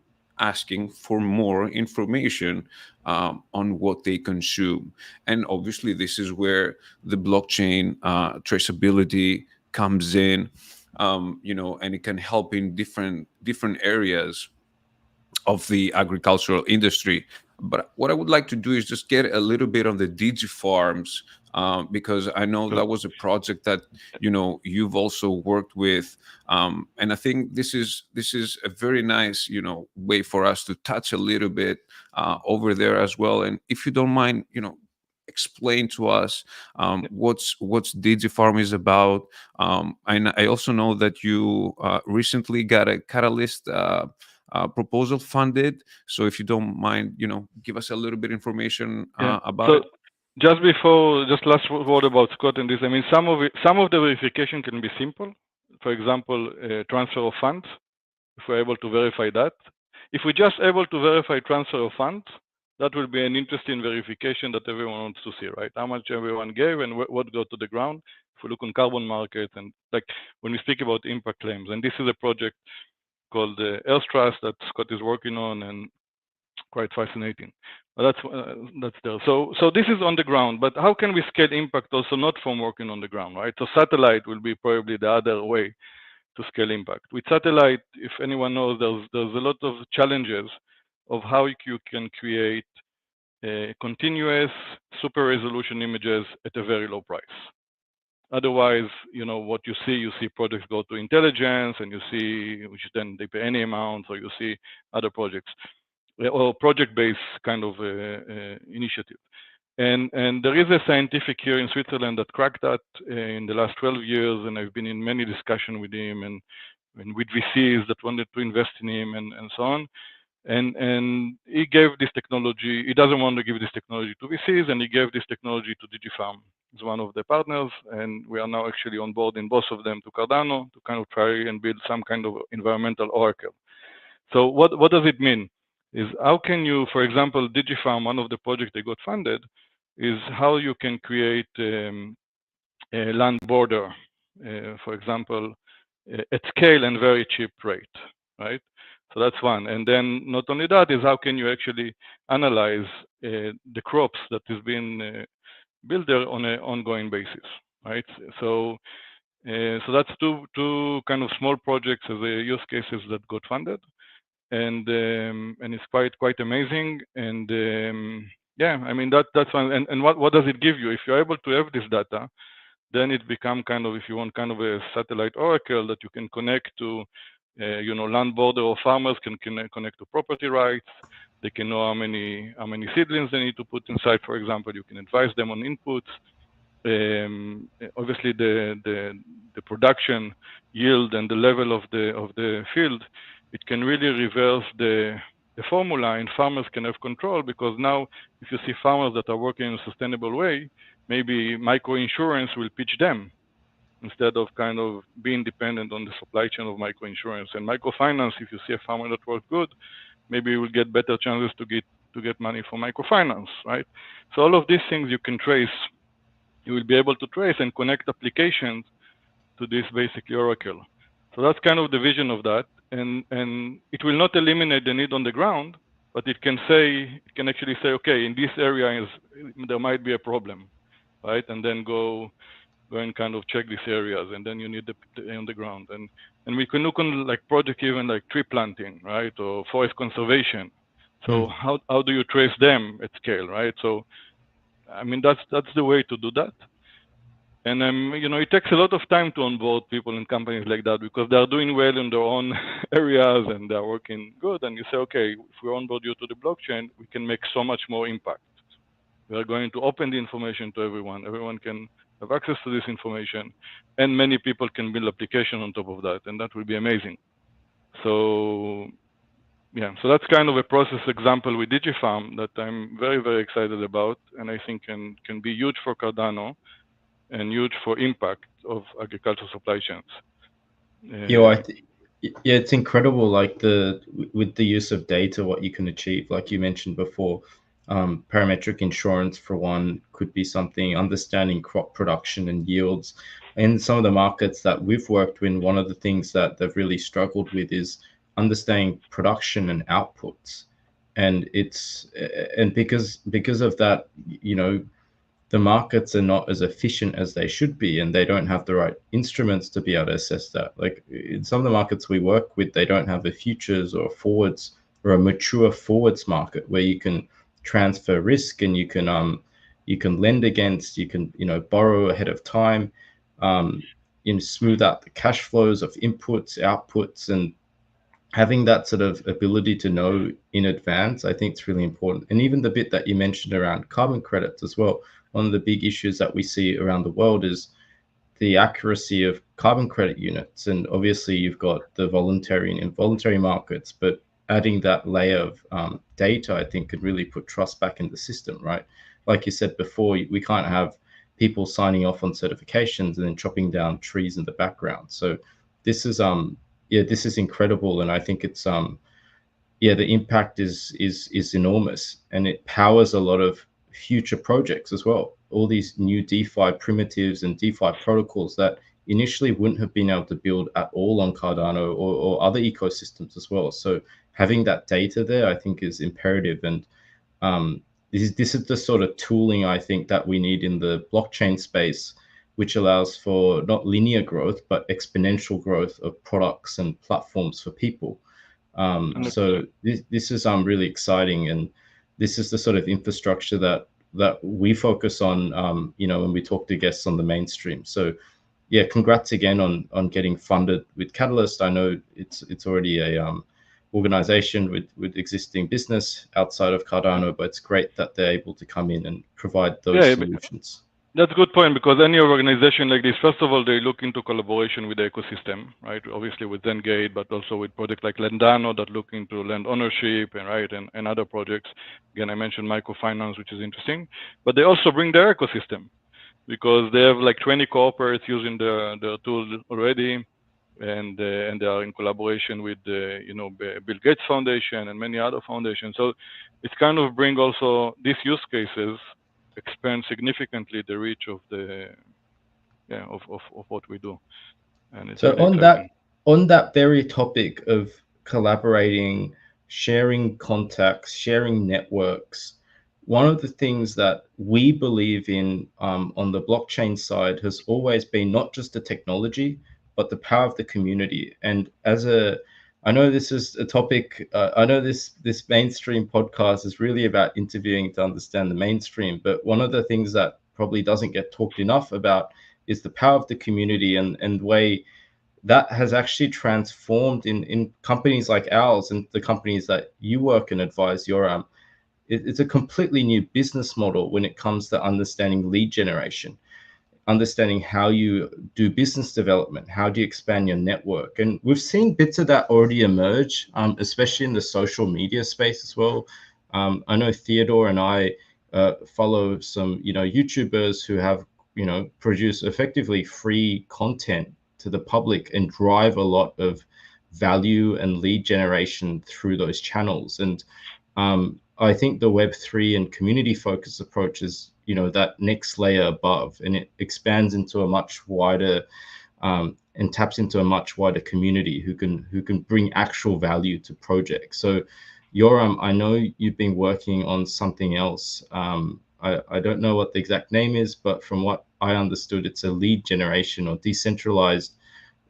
asking for more information on what they consume. And obviously, this is where the blockchain traceability comes in, and it can help in different areas of the agricultural industry. But what I would like to do is just get a little bit on the Digifarms, because I know that was a project that you've also worked with, and I think this is a very nice way for us to touch a little bit over there as well. And if you don't mind, explain to us what's Digifarm is about. And I also know that you recently got a Catalyst proposal funded. So if you don't mind, give us a little bit information about it. Just last word about Scott and this. I mean, some of the verification can be simple. For example, transfer of funds. If we're able to verify that, if we're just able to verify transfer of funds, that will be an interesting verification that everyone wants to see, right? How much everyone gave and what got to the ground. If we look on carbon markets and like when we speak about impact claims, and this is a project called Earth Trust that Scott is working on, and quite fascinating. But that's there. So this is on the ground, but how can we scale impact also not from working on the ground, right? So satellite will be probably the other way to scale impact. With satellite, if anyone knows, there's a lot of challenges of how you can create continuous super resolution images at a very low price. Otherwise, what you see projects go to intelligence, and you see, which then they pay any amount, or you see other projects or project-based kind of initiative. And there is a scientific here in Switzerland that cracked that in the last 12 years, and I've been in many discussions with him and with VCs that wanted to invest in him and so on. And he gave this technology. He doesn't want to give this technology to VCs, and he gave this technology to Digifarm. He's one of the partners, and we are now actually onboarding both of them to Cardano to kind of try and build some kind of environmental oracle. So what does it mean? Is how can you, for example, Digifarm, one of the projects they got funded, is how you can create a land border, for example, at scale and very cheap rate, right? So that's one. And then not only that, is how can you actually analyze the crops that is being built there on an ongoing basis, right? So that's two kind of small projects as use cases that got funded, and it's quite amazing. And yeah, I mean that's one. And what does it give you if you're able to have this data? Then it become kind of, if you want, kind of a satellite oracle that you can connect to, land border, or farmers can connect to property rights. They can know how many seedlings they need to put inside. For example, you can advise them on inputs. Obviously, the production yield and the level of the field, it can really reverse the formula, and farmers can have control, because now if you see farmers that are working in a sustainable way, maybe microinsurance will pitch them instead of kind of being dependent on the supply chain of microinsurance. And microfinance, if you see a farmer that works good, maybe you will get better chances to get money from microfinance, right? So all of these things you can trace. You will be able to trace and connect applications to this basically oracle. So that's kind of the vision of that. And it will not eliminate the need on the ground, but it can actually say, okay, in this area there might be a problem, right? And then go and kind of check these areas, and then you need the on the ground. And we can look on like project even like tree planting, right, or forest conservation. So how do you trace them at scale, right? So I mean that's the way to do that. And it takes a lot of time to onboard people in companies like that, because they are doing well in their own areas and they are working good. And you say, okay, if we onboard you to the blockchain, we can make so much more impact. We are going to open the information to everyone. Everyone can have access to this information, and many people can build application on top of that, and that will be amazing. So yeah, so that's kind of a process example with Digifarm that I'm very, very excited about, and I think can be huge for Cardano and huge for impact of agricultural supply chains. Yeah, it's incredible, like with the use of data, what you can achieve. Like you mentioned before, parametric insurance for one could be something, understanding crop production and yields. In some of the markets that we've worked with, one of the things that they've really struggled with is understanding production and outputs. And because of that, the markets are not as efficient as they should be, and they don't have the right instruments to be able to assess that. Like in some of the markets we work with, they don't have a futures or forwards or a mature forwards market where you can transfer risk, and you can lend against, you can borrow ahead of time, smooth out the cash flows of inputs, outputs, and having that sort of ability to know in advance, I think it's really important. And even the bit that you mentioned around carbon credits as well, one of the big issues that we see around the world is the accuracy of carbon credit units. And obviously you've got the voluntary and involuntary markets, but adding that layer of data, I think, could really put trust back in the system, right? Like you said before, we can't have people signing off on certifications and then chopping down trees in the background. So this is this is incredible, and I think it's the impact is enormous, and it powers a lot of future projects as well. All these new DeFi primitives and DeFi protocols that initially wouldn't have been able to build at all on Cardano or other ecosystems as well. So having that data there, I think, is imperative. And this is the sort of tooling I think that we need in the blockchain space, which allows for not linear growth, but exponential growth of products and platforms for people. So this is really exciting, and this is the sort of infrastructure that we focus on, when we talk to guests on the mainstream. So yeah, congrats again on getting funded with Catalyst. I know it's already a organization with existing business outside of Cardano, but it's great that they're able to come in and provide those solutions. That's a good point, because any organization like this, first of all, they look into collaboration with the ecosystem, right? Obviously with ZenGate, but also with projects like Lendano that look into land ownership and other projects. Again, I mentioned microfinance, which is interesting, but they also bring their ecosystem, because they have like 20 corporates using their tool already, and they are in collaboration with Bill Gates Foundation and many other foundations. So it's kind of bring also these use cases expand significantly the reach of what we do, and it's So really exciting. on that very topic of collaborating, sharing contacts, sharing networks, one of the things that we believe in on the blockchain side has always been not just the technology, but the power of the community. And I know this is a topic. I know this mainstream podcast is really about interviewing to understand the mainstream, but one of the things that probably doesn't get talked enough about is the power of the community and way that has actually transformed in companies like ours and the companies that you work and advise, Yoram. It's a completely new business model when it comes to understanding lead generation, understanding how you do business development, how do you expand your network. And we've seen bits of that already emerge, especially in the social media space as well. I know Theodore and I follow some, YouTubers who have, produce effectively free content to the public and drive a lot of value and lead generation through those channels. And I think the Web3 and community focused approach is, that next layer above, and it expands into a much wider and taps into a much wider community who can bring actual value to projects. So Yoram, I know you've been working on something else. I don't know what the exact name is, but from what I understood, it's a lead generation or decentralized,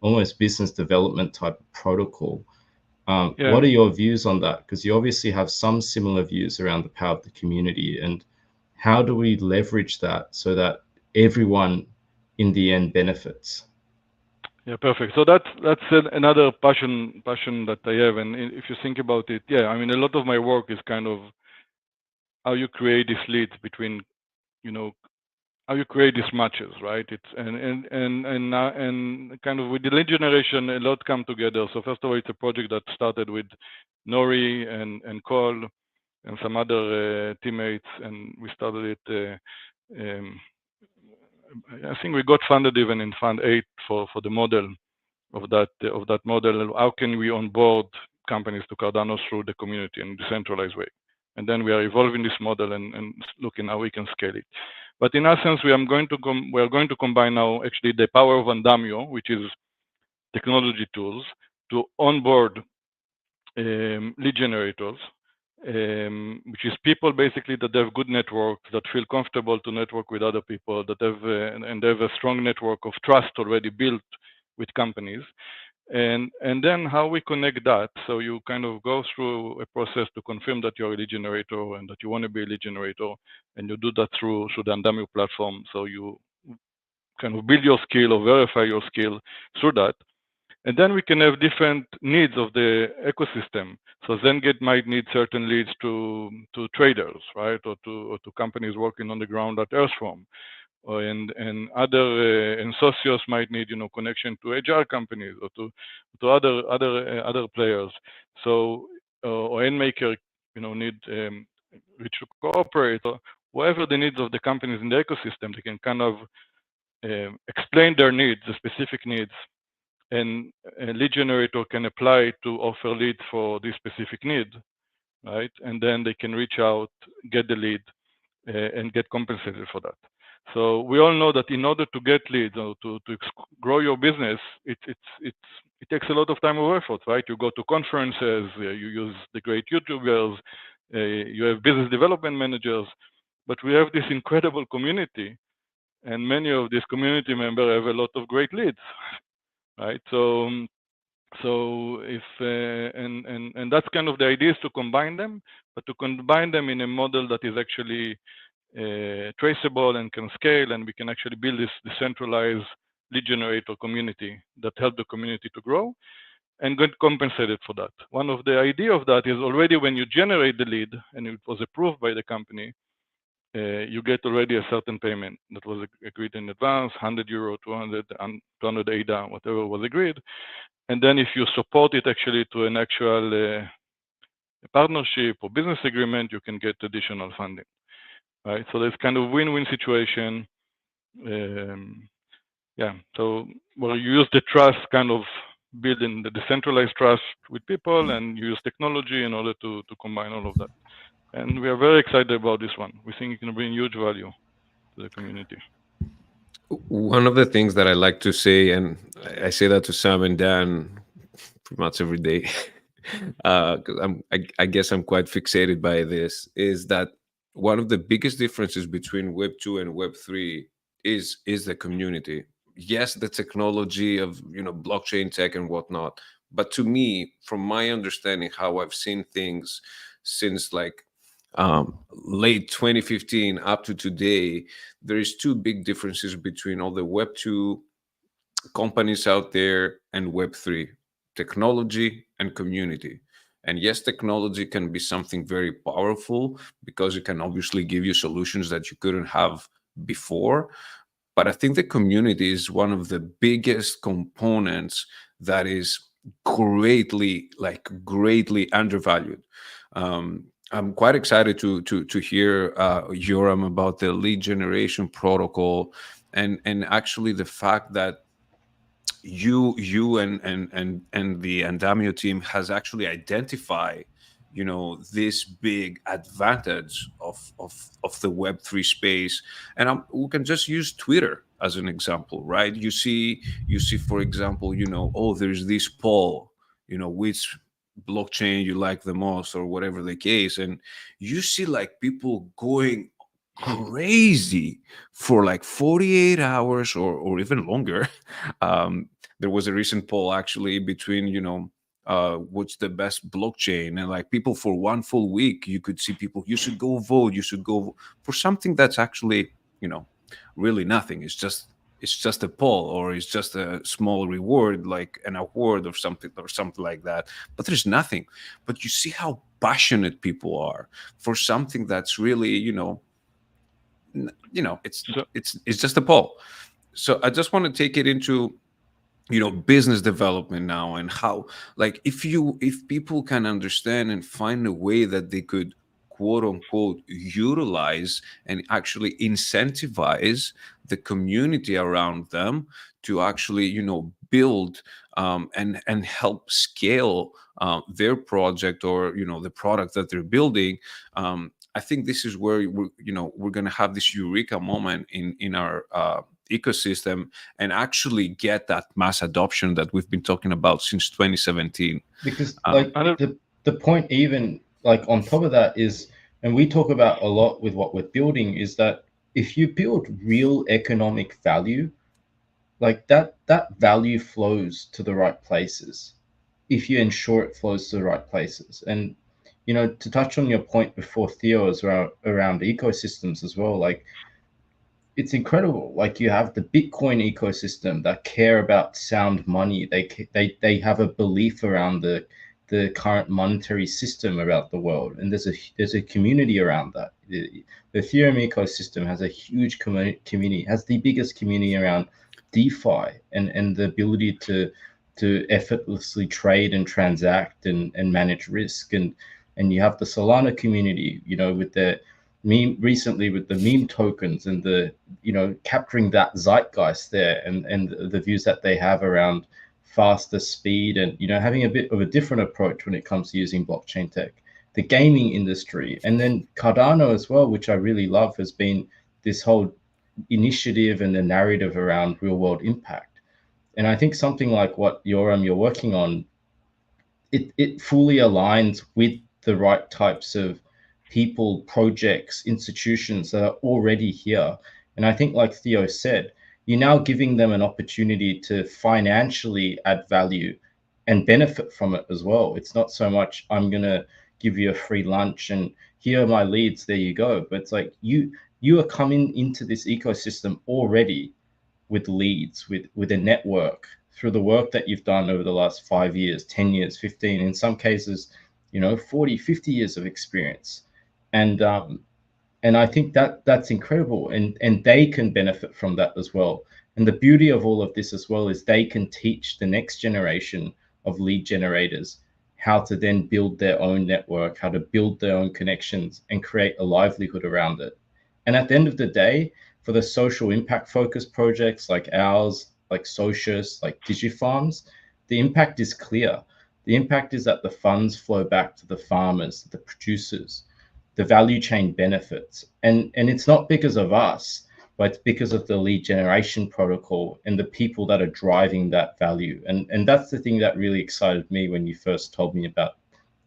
almost business development type of protocol. What are your views on that? Because you obviously have some similar views around the power of the community, and how do we leverage that so that everyone in the end benefits? Yeah, perfect. So that's another passion that I have. And if you think about it, I mean, a lot of my work is kind of how you create these leads between, how you create these matches, right? It's and kind of with the lead generation, a lot come together. So first of all, it's a project that started with Nori and Cole and some other teammates, and we started it. I think we got funded even in Fund 8 for the model of that model. How can we onboard companies to Cardano through the community in a decentralized way? And then we are evolving this model and looking how we can scale it. But in essence, we are going to combine now actually the power of Andamio, which is technology tools, to onboard lead generators, which is people basically that have good networks, that feel comfortable to network with other people, that have and they have a strong network of trust already built with companies. And then how we connect that. So you kind of go through a process to confirm that you're a lead generator and that you want to be a lead generator, and you do that through the Andamio platform. So you kind of build your skill or verify your skill through that. And then we can have different needs of the ecosystem. So ZenGate might need certain leads to traders, right, or to companies working on the ground at Earthform, and other and Socios might need connection to HR companies or to other players. So or Endmaker need which to cooperate, or whatever the needs of the companies in the ecosystem, they can kind of explain their needs, the specific needs, and a lead generator can apply to offer leads for this specific need, right? And then they can reach out, get the lead, and get compensated for that. So we all know that in order to get leads or to grow your business, it takes a lot of time and effort, right? You go to conferences, you use the great YouTubers, you have business development managers, but we have this incredible community, and many of these community members have a lot of great leads, right? So if and that's kind of the idea, is to combine them, but to combine them in a model that is actually traceable and can scale, and we can actually build this decentralized lead generator community that help the community to grow and get compensated for that. One of the idea of that is already when you generate the lead and it was approved by the company, you get already a certain payment that was agreed in advance, 100 euro, 200, and 200 ADA, whatever was agreed. And then if you support it actually to an actual partnership or business agreement, you can get additional funding, right? So there's kind of win-win situation. Yeah, so where you use the trust, kind of building the decentralized trust with people, and you use technology in order to combine all of that. And we are very excited about this one. We think it can bring huge value to the community. One of the things that I like to say, and I say that to Sam and Dan pretty much every day, because I guess I'm quite fixated by this, is that one of the biggest differences between Web 2 and Web 3 is the community. Yes, the technology of blockchain tech and whatnot, but to me, from my understanding, how I've seen things since like late 2015 up to today, there is two big differences between all the Web 2 companies out there and Web 3: technology and community. And yes, technology can be something very powerful because it can obviously give you solutions that you couldn't have before. But I think the community is one of the biggest components that is greatly undervalued. I'm quite excited to hear Yoram about the lead generation protocol, and actually the fact that you and the Andamio team has actually identified this big advantage of the Web3 space. And we can just use Twitter as an example, right? You see for example, oh, there's this poll, which blockchain you like the most, or whatever the case, and you see like people going crazy for like 48 hours or even longer. There was a recent poll actually between what's the best blockchain, and like people for one full week, you could see people, you should go vote, you should go for something that's actually really nothing. It's just a poll, or it's just a small reward, like an award or something like that, but there's nothing. But you see how passionate people are for something that's really it's just a poll. So I just want to take it into business development now, and how, like, if people can understand and find a way that they could quote unquote utilize and actually incentivize the community around them to actually build and help scale their project, or the product that they're building. I think this is where we're going to have this eureka moment in our ecosystem, and actually get that mass adoption that we've been talking about since 2017. Because like the point, even like on top of that, is, and we talk about a lot with what we're building, is that if you build real economic value, like that value flows to the right places if you ensure it flows to the right places. And to touch on your point before, Theo, as well, around ecosystems as well, like it's incredible. Like you have the Bitcoin ecosystem that care about sound money. They have a belief around the current monetary system around the world, and there's a community around that. The Ethereum ecosystem has a huge community, has the biggest community around DeFi and the ability to effortlessly trade and transact and manage risk. And you have the Solana community, with the meme recently, with the meme tokens, and the capturing that zeitgeist there, and the views that they have around faster speed, and having a bit of a different approach when it comes to using blockchain tech. The gaming industry, and then Cardano as well, which I really love, has been this whole initiative and the narrative around real world impact. And I think something like what you're working on, it fully aligns with the right types of people, projects, institutions that are already here. And I think, like Theo said, you're now giving them an opportunity to financially add value and benefit from it as well. It's not so much I'm gonna give you a free lunch and here are my leads, there you go. But it's like you are coming into this ecosystem already with leads, with a network through the work that you've done over the last 5 years, 10 years, 15, in some cases, 40, 50 years of experience. And and I think that that's incredible, and they can benefit from that as well. And the beauty of all of this as well is they can teach the next generation of lead generators how to then build their own network, how to build their own connections and create a livelihood around it. And at the end of the day, for the social impact focused projects like ours, like Socius, like Digifarms, the impact is clear. The impact is that the funds flow back to the farmers, the producers, the value chain benefits. And it's not because of us, but it's because of the lead generation protocol and the people that are driving that value. And that's the thing that really excited me when you first told me about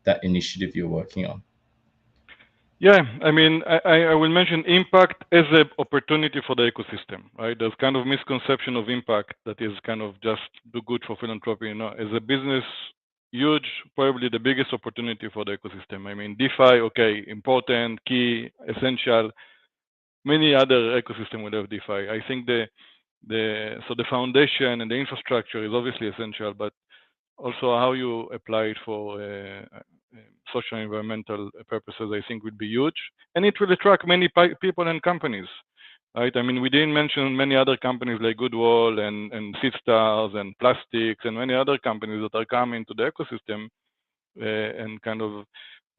that initiative you're working on. Yeah, I mean, I will mention impact as an opportunity for the ecosystem, right? There's kind of misconception of impact that is kind of just do good for philanthropy. As a business, huge, probably the biggest opportunity for the ecosystem. I mean, DeFi, okay, important, key, essential. Many other ecosystem will have DeFi. I think so the foundation and the infrastructure is obviously essential, but also how you apply it for social and environmental purposes, I think would be huge. And it will attract many people and companies, right? I mean, we didn't mention many other companies like Goodwall and Seedstars and Plastics and many other companies that are coming to the ecosystem and kind of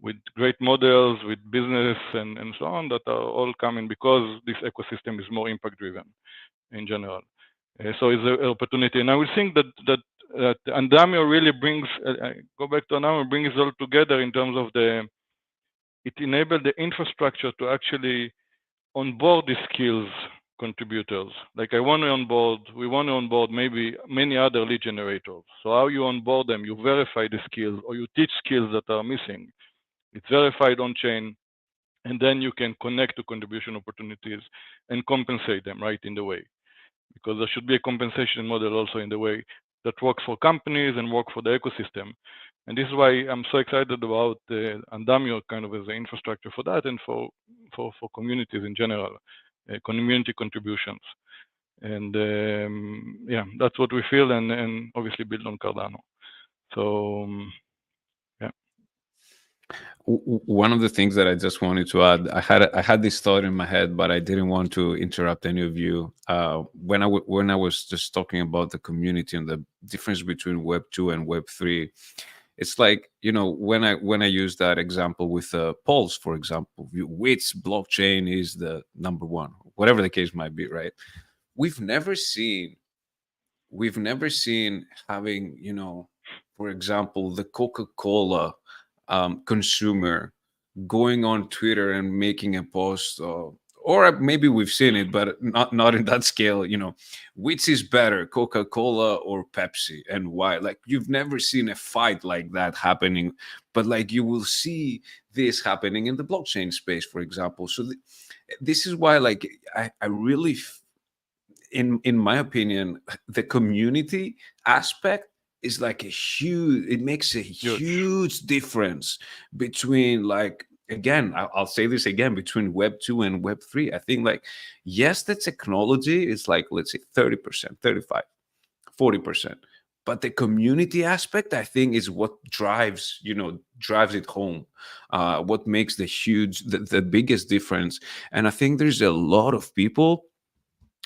with great models, with business and so on that are all coming because this ecosystem is more impact driven in general. So it's an opportunity. And I would think that Andamio really brings, go back to Andamio, brings it all together in terms of it enabled the infrastructure to actually onboard the skills contributors. Like we want to onboard maybe many other lead generators. So how you onboard them, you verify the skills or you teach skills that are missing. It's verified on chain, and then you can connect to contribution opportunities and compensate them right in the way. Because there should be a compensation model also in the way that works for companies and work for the ecosystem. And this is why I'm so excited about Andamio kind of as an infrastructure for that and for communities in general, community contributions. And yeah, that's what we feel and obviously build on Cardano. So yeah. One of the things that I just wanted to add, I had this thought in my head, but I didn't want to interrupt any of you. When I was just talking about the community and the difference between Web 2 and Web 3, it's like, when I use that example with Pulse, for example, which blockchain is the number one, whatever the case might be, right? We've never seen having, for example, the Coca-Cola consumer going on Twitter and making a post, or maybe we've seen it, but not in that scale. Which is better, Coca-Cola or Pepsi, and why? Like, you've never seen a fight like that happening, but like you will see this happening in the blockchain space, for example. So this is why, like, I really, in my opinion, the community aspect is like it makes a huge difference between, like, again, I'll say this again, between Web 2 and Web 3. I think, like, yes, the technology is like, let's say 30%, 35, 40%. But the community aspect, I think, is what drives it home, what makes the biggest difference. And I think there's a lot of people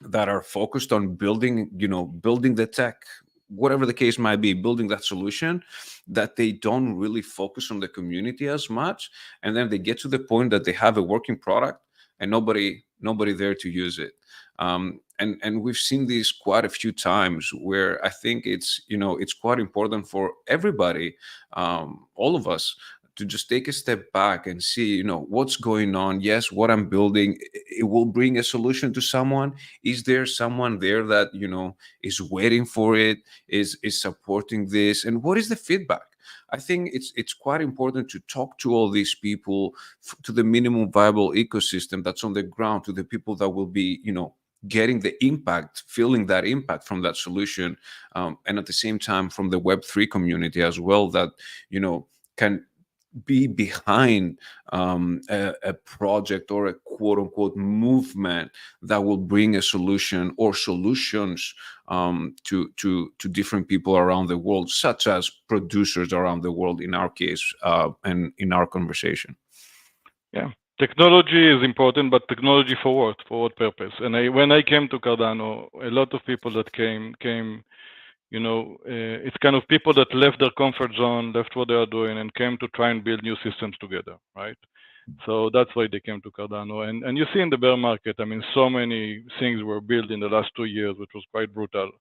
that are focused on building the tech, whatever the case might be, building that solution, that they don't really focus on the community as much. And then they get to the point that they have a working product and nobody there to use it. And we've seen this quite a few times, where I think it's quite important for everybody, all of us, to just take a step back and see, what's going on. Yes, what I'm building, it will bring a solution to someone. Is there someone there that is waiting for it, is supporting this, and what is the feedback? I think it's quite important to talk to all these people, to the minimum viable ecosystem that's on the ground, to the people that will be getting the impact, feeling that impact from that solution, and at the same time from the Web3 community as well, that can be behind a project or a quote unquote movement that will bring a solution or solutions to different people around the world, such as producers around the world in our case, and in our conversation. Yeah, technology is important, but technology for what? For what purpose? And when I came to Cardano, a lot of people that came, it's kind of people that left their comfort zone, left what they are doing, and came to try and build new systems together, right? So that's why they came to Cardano. And you see in the bear market, I mean, so many things were built in the last 2 years, which was quite brutal.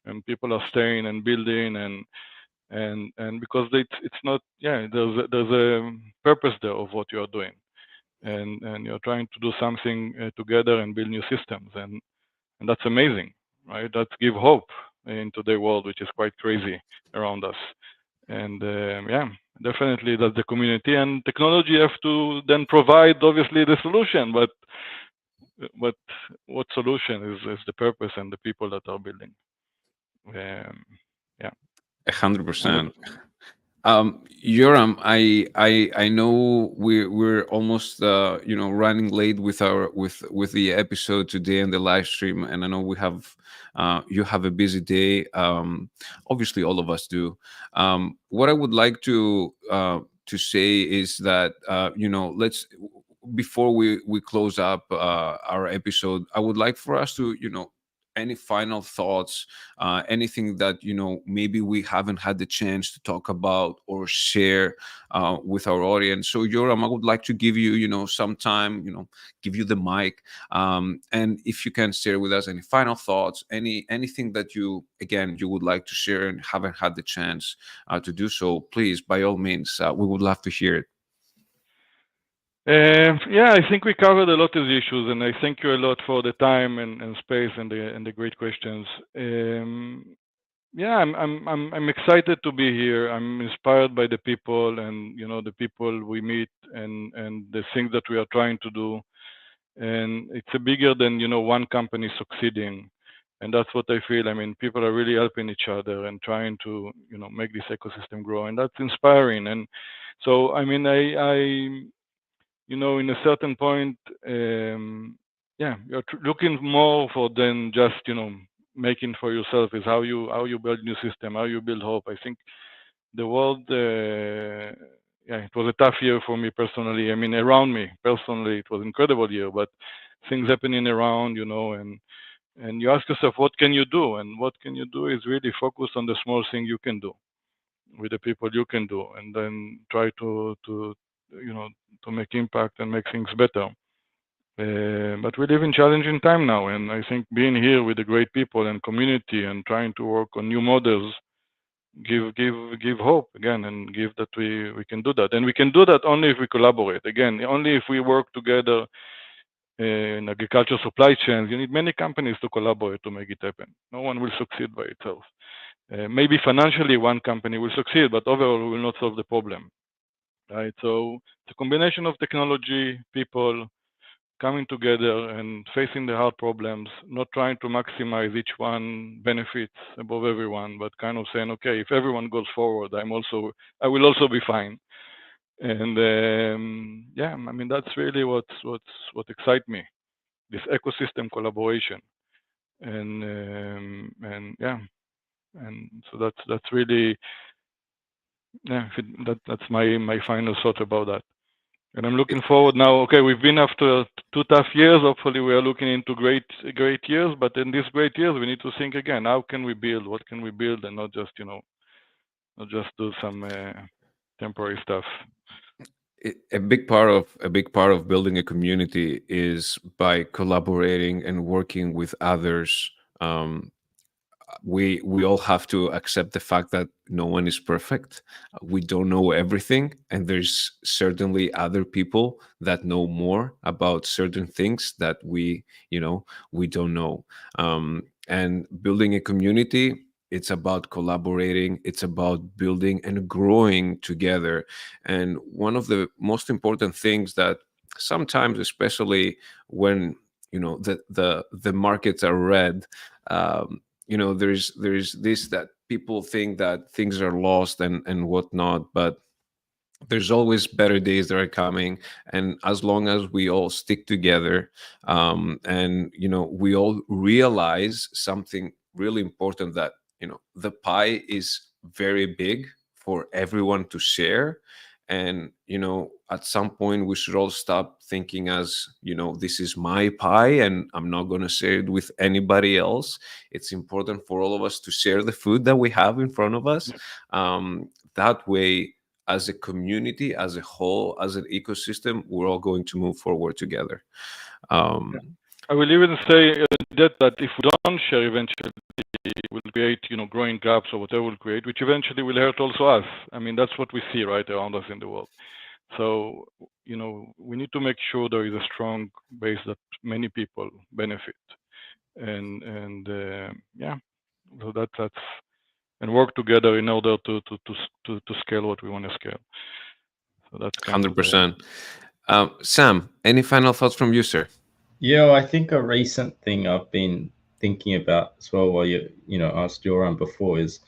And people are staying and building, and because it's not, there's a purpose there of what you are doing, and you're trying to do something together and build new systems, and that's amazing, right? That give hope into the world, which is quite crazy around us. And definitely that's the community, and technology have to then provide obviously the solution, but what solution is the purpose and the people that are building. Yeah, 100%. Yoram, I know we're almost running late with our with the episode today and the live stream, and I know we have you have a busy day. Obviously, all of us do. What I would like to say is that let's, before we close up our episode, I would like for us to any final thoughts, anything that maybe we haven't had the chance to talk about or share with our audience. So Yoram, I would like to give you some time, give you the mic, and if you can share with us any final thoughts, anything that you would like to share and haven't had the chance to do so, please, by all means, we would love to hear it. I think we covered a lot of the issues, and I thank you a lot for the time and space and the great questions. I'm excited to be here. I'm inspired by the people, and the people we meet, and the things that we are trying to do. And it's bigger than one company succeeding, and that's what I feel. I mean, people are really helping each other and trying to make this ecosystem grow, and that's inspiring. And so I mean, I in a certain point, you're looking more for than just making for yourself, is how you build new system, how you build hope. I think the world, it was a tough year for me personally. I mean, around me personally, it was an incredible year, but things happening around, and you ask yourself, what can you do? And what can you do is really focus on the small thing you can do with the people you can do, and then try to make impact and make things better. But we live in challenging time now, and I think being here with the great people and community and trying to work on new models give hope again, and give that we can do that. And we can do that only if we collaborate. Again, only if we work together in agriculture supply chains. You need many companies to collaborate to make it happen. No one will succeed by itself. Maybe financially one company will succeed, but overall we will not solve the problem. Right? So it's a combination of technology, people coming together and facing the hard problems, not trying to maximize each one benefits above everyone, but kind of saying, okay, if everyone goes forward, I will also be fine. And I mean, that's really what excites me, this ecosystem collaboration. And so that's really, that's my final thought about that. And I'm looking forward now. Okay, we've been after 2 tough years. Hopefully, we are looking into great years. But in these great years, we need to think again: how can we build? What can we build? And not just do some temporary stuff. A big part of building a community is by collaborating and working with others. we all have to accept the fact that no one is perfect. We don't know everything, and there's certainly other people that know more about certain things that we don't know. And building a community, it's about collaborating, it's about building and growing together. And one of the most important things that sometimes, especially when the markets are red, there's this, that people think that things are lost and whatnot, but there's always better days that are coming. And as long as we all stick together, and we all realize something really important, that the pie is very big for everyone to share. And at some point we should all stop thinking as, this is my pie and I'm not going to share it with anybody else. It's important for all of us to share the food that we have in front of us. That way, as a community, as a whole, as an ecosystem, we're all going to move forward together. I will even say that if we don't share, eventually will create, growing gaps or whatever will create, which eventually will hurt also us. I mean, that's what we see right around us in the world. So, we need to make sure there is a strong base that many people benefit, and yeah, so that's and work together in order to scale what we want to scale. So that's kind 100%. Sam, any final thoughts from you, sir? Yeah, I think a recent thing I've been thinking about as well, while you asked Yoram before, is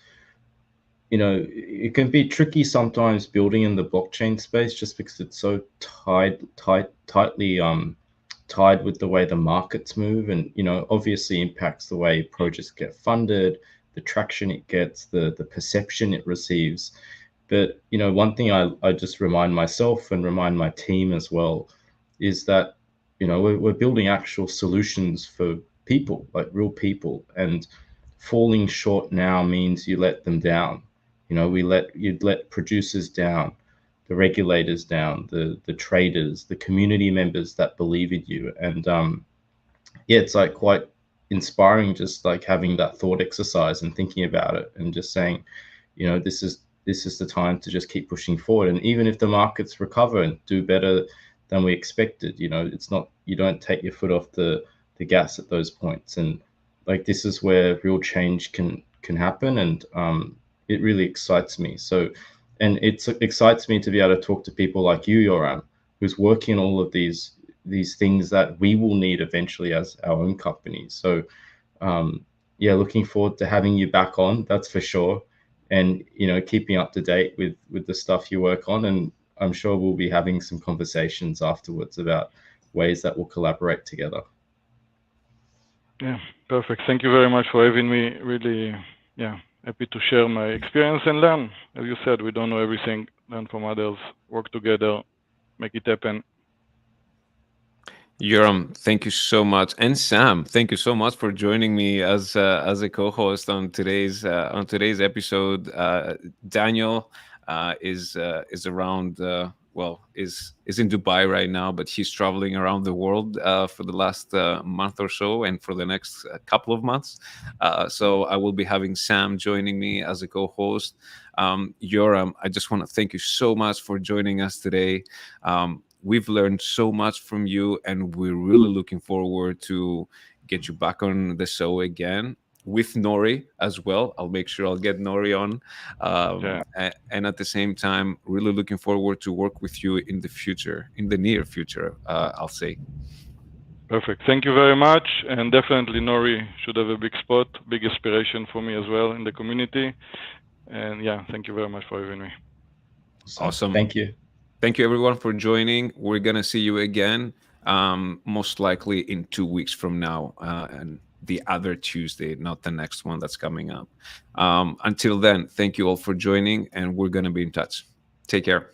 it can be tricky sometimes building in the blockchain space, just because it's so tightly tied with the way the markets move, and obviously impacts the way projects get funded, the traction it gets, the perception it receives. But one thing I just remind myself and remind my team as well is that we're building actual solutions for people, like real people, and falling short now means you let them down. You'd let producers down, the regulators down, the traders, the community members that believe in you. And yeah, it's like quite inspiring, just like having that thought exercise and thinking about it and just saying, this is the time to just keep pushing forward. And even if the markets recover and do better than we expected, it's not, you don't take your foot off the gas at those points. And like, this is where real change can happen. And it really excites me. So, and it excites me to be able to talk to people like you, Yoram, who's working on all of these things that we will need eventually as our own companies. So yeah, looking forward to having you back on, that's for sure. And keeping up to date with the stuff you work on. And I'm sure we'll be having some conversations afterwards about ways that we'll collaborate together. Yeah, perfect. Thank you very much for having me. Really, yeah, happy to share my experience and learn. As you said, we don't know everything. Learn from others, work together, make it happen. Yoram, thank you so much, and Sam, thank you so much for joining me as a co-host on today's episode. Daniel is around. Is in Dubai right now, but he's traveling around the world for the last month or so, and for the next couple of months. So I will be having Sam joining me as a co-host. Yoram, I just want to thank you so much for joining us today. We've learned so much from you, and we're really looking forward to get you back on the show again with Nori as well. I'll make sure I'll get Nori on. And at the same time, really looking forward to work with you in the future, in the near future, I'll say. Perfect. Thank you very much. And definitely Nori should have a big spot, big inspiration for me as well in the community. And yeah, thank you very much for having me. Awesome. Thank you. Thank you, everyone, for joining. We're going to see you again, most likely in 2 weeks from now, and the other Tuesday, not the next one that's coming up. Until then, thank you all for joining, and we're going to be in touch. Take care.